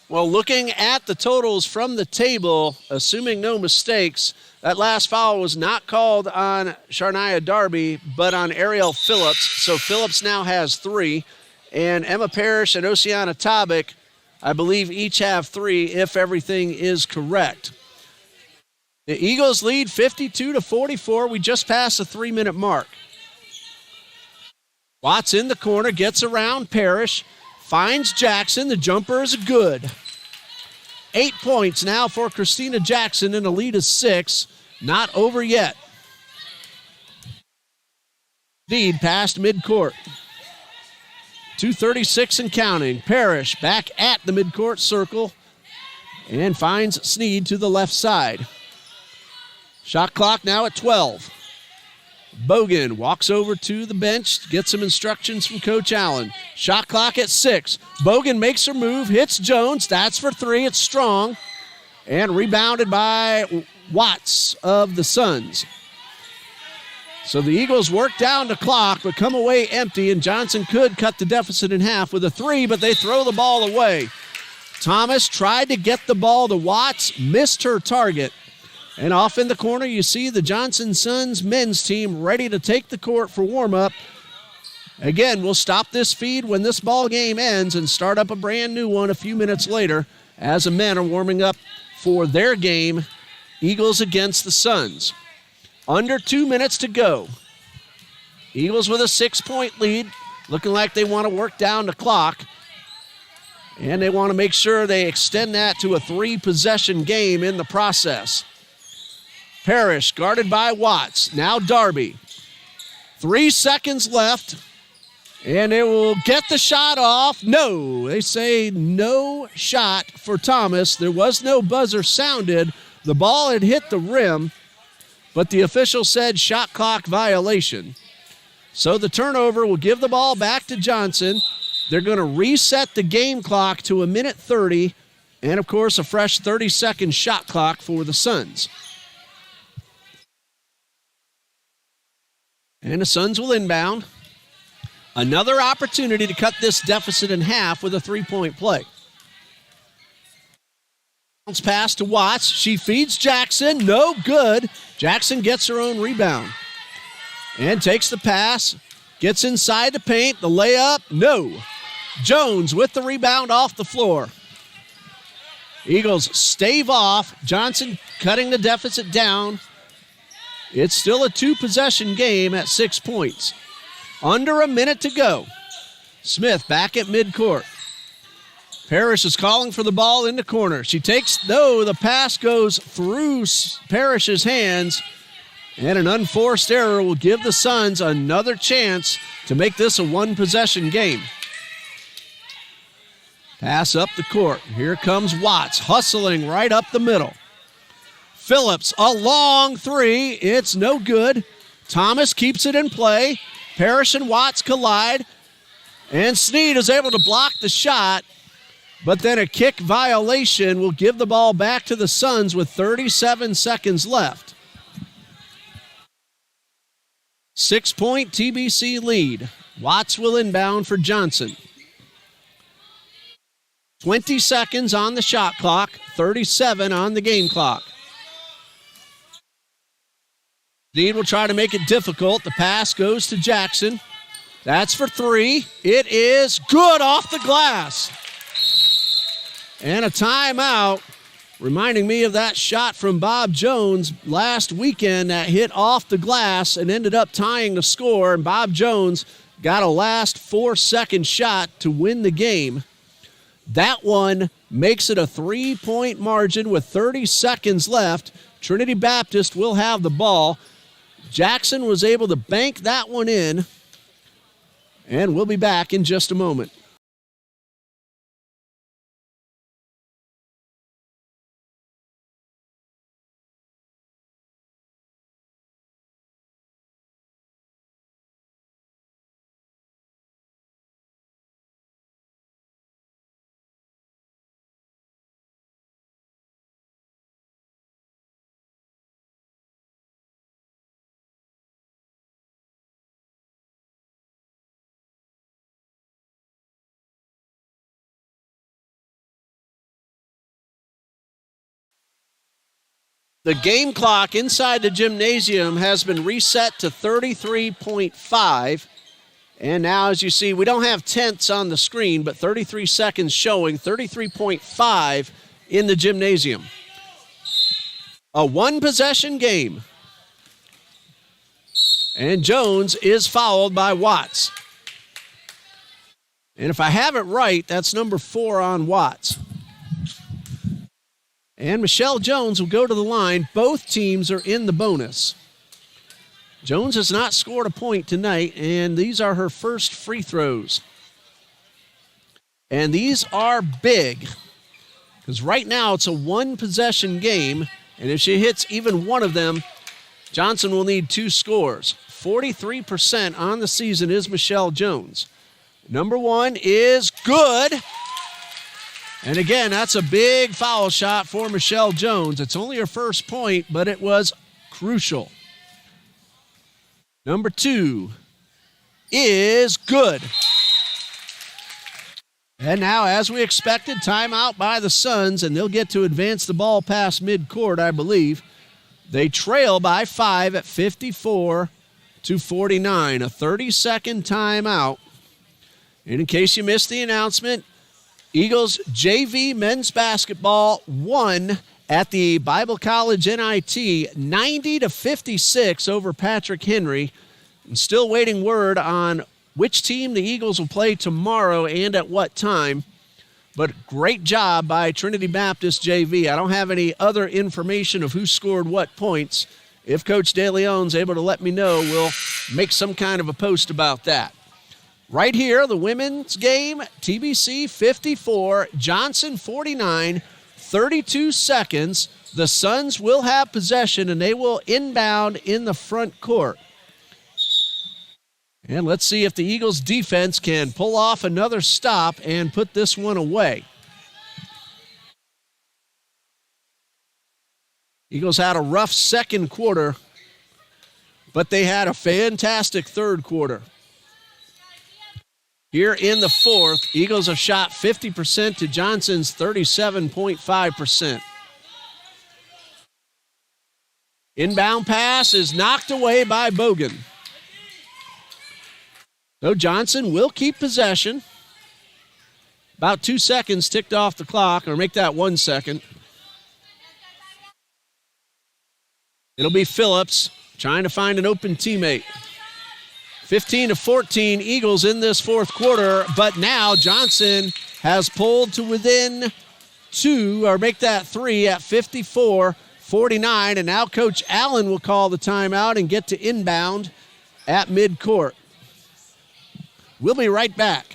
Well, looking at the totals from the table, assuming no mistakes, that last foul was not called on Sharnia Darby, but on Ariel Phillips. So Phillips now has 3. And Emma Parrish and Oceana Tobic, I believe, each have 3 if everything is correct. The Eagles lead 52-44. We just passed the 3-minute mark. Watts in the corner, gets around Parrish. Finds Jackson. The jumper is good. 8 points now for Christina Jackson, and a lead of 6. Not over yet. Sneed past midcourt. 2:36 and counting. Parrish back at the midcourt circle and finds Sneed to the left side. Shot clock now at 12. Bogan walks over to the bench, gets some instructions from Coach Allen. Shot clock at 6. Bogan makes her move, hits Jones. That's for 3. It's strong. And rebounded by Watts of the Suns. So the Eagles work down the clock, but come away empty, and Johnson could cut the deficit in half with a 3, but they throw the ball away. Thomas tried to get the ball to Watts, missed her target. And off in the corner, you see the Johnson Suns men's team ready to take the court for warm-up. Again, we'll stop this feed when this ball game ends and start up a brand new one a few minutes later. as the men are warming up for their game, Eagles against the Suns. Under 2 minutes to go. Eagles with a 6-point lead, looking like they want to work down the clock. And they want to make sure they extend that to a 3-possession game in the process. Parrish guarded by Watts. Now Darby. 3 seconds left. And it will get the shot off. No, they say no shot for Thomas. There was no buzzer sounded. The ball had hit the rim, but the official said shot clock violation. So the turnover will give the ball back to Johnson. They're going to reset the game clock to 1:30, and of course a fresh 30-second shot clock for the Suns. And the Suns will inbound. Another opportunity to cut this deficit in half with a 3-point play. Bounce pass to Watts. She feeds Jackson. No good. Jackson gets her own rebound. And takes the pass. Gets inside the paint. The layup. No. Jones with the rebound off the floor. Eagles stave off. Johnson cutting the deficit down. It's still a 2-possession game at 6 points. Under a minute to go. Smith back at midcourt. Parrish is calling for the ball in the corner. She takes, no, the pass goes through Parrish's hands, and an unforced error will give the Suns another chance to make this a 1-possession game. Pass up the court. Here comes Watts, hustling right up the middle. Phillips, a long 3. It's no good. Thomas keeps it in play. Parrish and Watts collide, and Snead is able to block the shot, but then a kick violation will give the ball back to the Suns with 37 seconds left. 6-point TBC lead. Watts will inbound for Johnson. 20 seconds on the shot clock, 37 on the game clock. Snead will try to make it difficult. The pass goes to Jackson. That's for 3. It is good off the glass. And a timeout, reminding me of that shot from Bob Jones last weekend that hit off the glass and ended up tying the score. And Bob Jones got a last 4-second shot to win the game. That one makes it a 3-point margin with 30 seconds left. Trinity Baptist will have the ball. Jackson was able to bank that one in, and we'll be back in just a moment. The game clock inside the gymnasium has been reset to 33.5. And now, as you see, we don't have tenths on the screen, but 33 seconds showing, 33.5 in the gymnasium. A 1-possession game. And Jones is fouled by Watts. And if I have it right, that's number 4 on Watts. And Michelle Jones will go to the line. Both teams are in the bonus. Jones has not scored a point tonight, and these are her first free throws. And these are big, because right now it's a 1-possession game, and if she hits even one of them, Johnson will need 2 scores. 43% on the season is Michelle Jones. Number 1 is good. And again, that's a big foul shot for Michelle Jones. It's only her first point, but it was crucial. Number 2 is good. And now, as we expected, timeout by the Suns, and they'll get to advance the ball past midcourt, I believe. They trail by 5 at 54-49. A 30-second timeout. And in case you missed the announcement, Eagles JV men's basketball won at the Bible College NIT 90-56 over Patrick Henry. And still waiting word on which team the Eagles will play tomorrow and at what time. But great job by Trinity Baptist JV. I don't have any other information of who scored what points. If Coach DeLeon's able to let me know, we'll make some kind of a post about that. Right here, the women's game, TBC 54, Johnson 49, 32 seconds. The Suns will have possession, and they will inbound in the front court. And let's see if the Eagles defense can pull off another stop and put this one away. Eagles had a rough second quarter, but they had a fantastic third quarter. Here in the fourth, Eagles have shot 50% to Johnson's 37.5%. Inbound pass is knocked away by Bogan. So Johnson will keep possession. About 2 seconds ticked off the clock, or make that 1 second. It'll be Phillips trying to find an open teammate. 15-14 Eagles in this fourth quarter, but now Johnson has pulled to within 2, or make that 3 at 54-49, and now Coach Allen will call the timeout and get to inbound at midcourt. We'll be right back.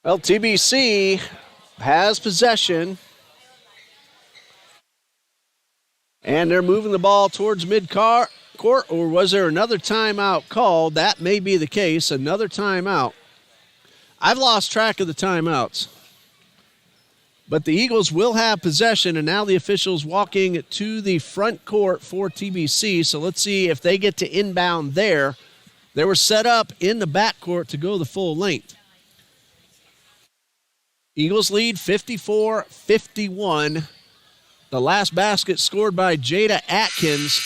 Well, TBC has possession. And they're moving the ball towards mid-court, or was there another timeout called? That may be the case, another timeout. I've lost track of the timeouts. But the Eagles will have possession, and now the officials walking to the front court for TBC. So let's see if they get to inbound there. They were set up in the backcourt to go the full length. Eagles lead 54-51. The last basket scored by Jada Atkins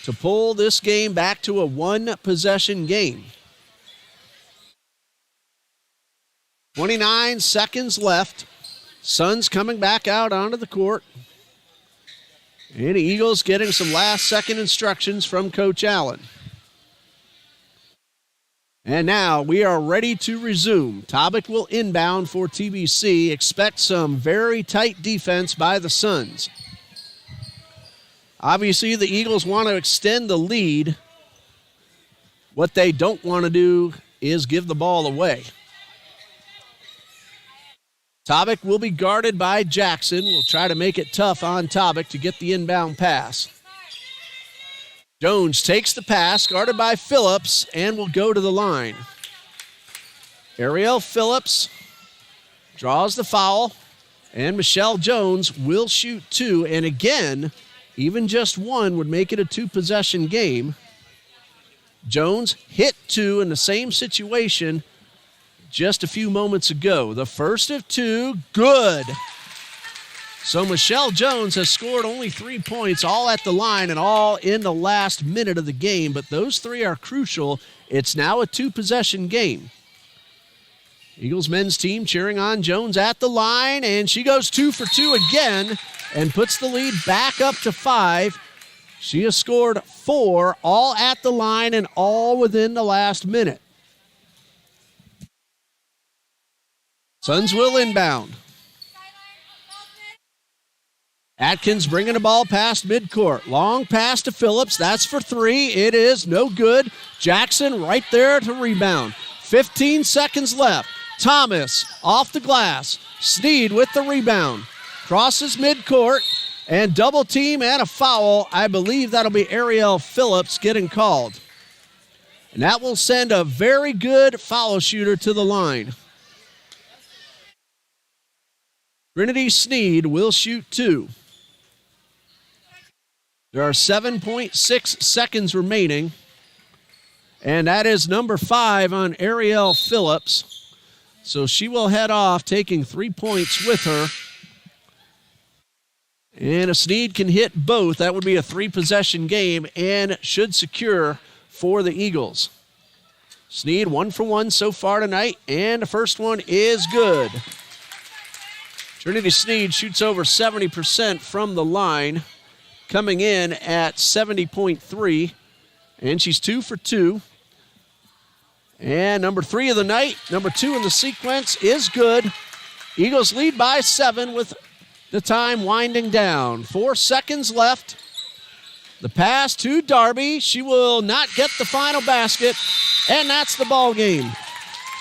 to pull this game back to a one-possession game. 29 seconds left. Suns coming back out onto the court. And the Eagles getting some last-second instructions from Coach Allen. And now we are ready to resume. Tobic will inbound for TBC. Expect some very tight defense by the Suns. Obviously, the Eagles want to extend the lead. What they don't want to do is give the ball away. Tobic will be guarded by Jackson. We'll try to make it tough on Tobic to get the inbound pass. Jones takes the pass, guarded by Phillips, and will go to the line. Ariel Phillips draws the foul, and Michelle Jones will shoot 2. And again, even just 1 would make it a 2-possession game. Jones hit 2 in the same situation just a few moments ago. The first of 2, good. So Michelle Jones has scored only 3 points, all at the line and all in the last minute of the game, but those 3 are crucial. It's now a 2-possession game. Eagles men's team cheering on Jones at the line, and she goes 2 for 2 again, and puts the lead back up to 5. She has scored 4, all at the line and all within the last minute. Suns will inbound. Atkins bringing the ball past midcourt. Long pass to Phillips. That's for 3. It is no good. Jackson right there to rebound. 15 seconds left. Thomas off the glass. Sneed with the rebound. Crosses midcourt and double team and a foul. I believe that'll be Ariel Phillips getting called. And that will send a very good foul shooter to the line. Trinity Sneed will shoot 2. There are 7.6 seconds remaining. And that is number 5 on Ariel Phillips. So she will head off, taking 3 points with her. And if Sneed can hit both, that would be a 3-possession game and should secure for the Eagles. Sneed 1 for 1 so far tonight, and the first one is good. Trinity Sneed shoots over 70% from the line, coming in at 70.3, and she's 2 for 2. And number 3 of the night, number 2 in the sequence is good. Eagles lead by 7 with the time winding down. 4 seconds left. The pass to Darby. She will not get the final basket, and that's the ball game.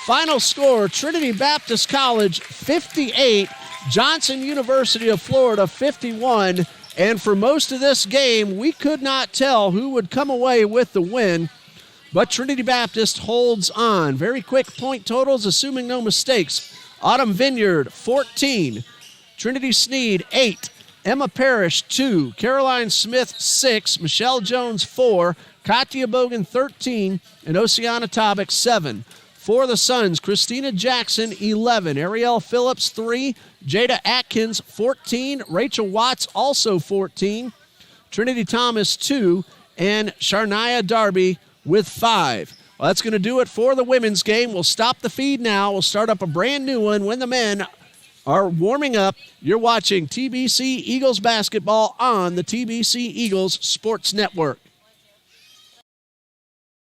Final score, Trinity Baptist College 58, Johnson University of Florida 51. And for most of this game, we could not tell who would come away with the win, but Trinity Baptist holds on. Very quick point totals, assuming no mistakes. Autumn Vineyard, 14. Trinity Sneed, 8. Emma Parrish, 2. Caroline Smith, 6. Michelle Jones, 4. Katya Bogan, 13. And Oceana Tobic, 7. For the Suns, Christina Jackson, 11. Ariel Phillips, 3. Jada Atkins, 14. Rachel Watts, also 14. Trinity Thomas, 2. And Sharnia Darby with 5. Well, that's going to do it for the women's game. We'll stop the feed now. We'll start up a brand new one when the men are warming up. You're watching TBC Eagles basketball on the TBC Eagles Sports Network.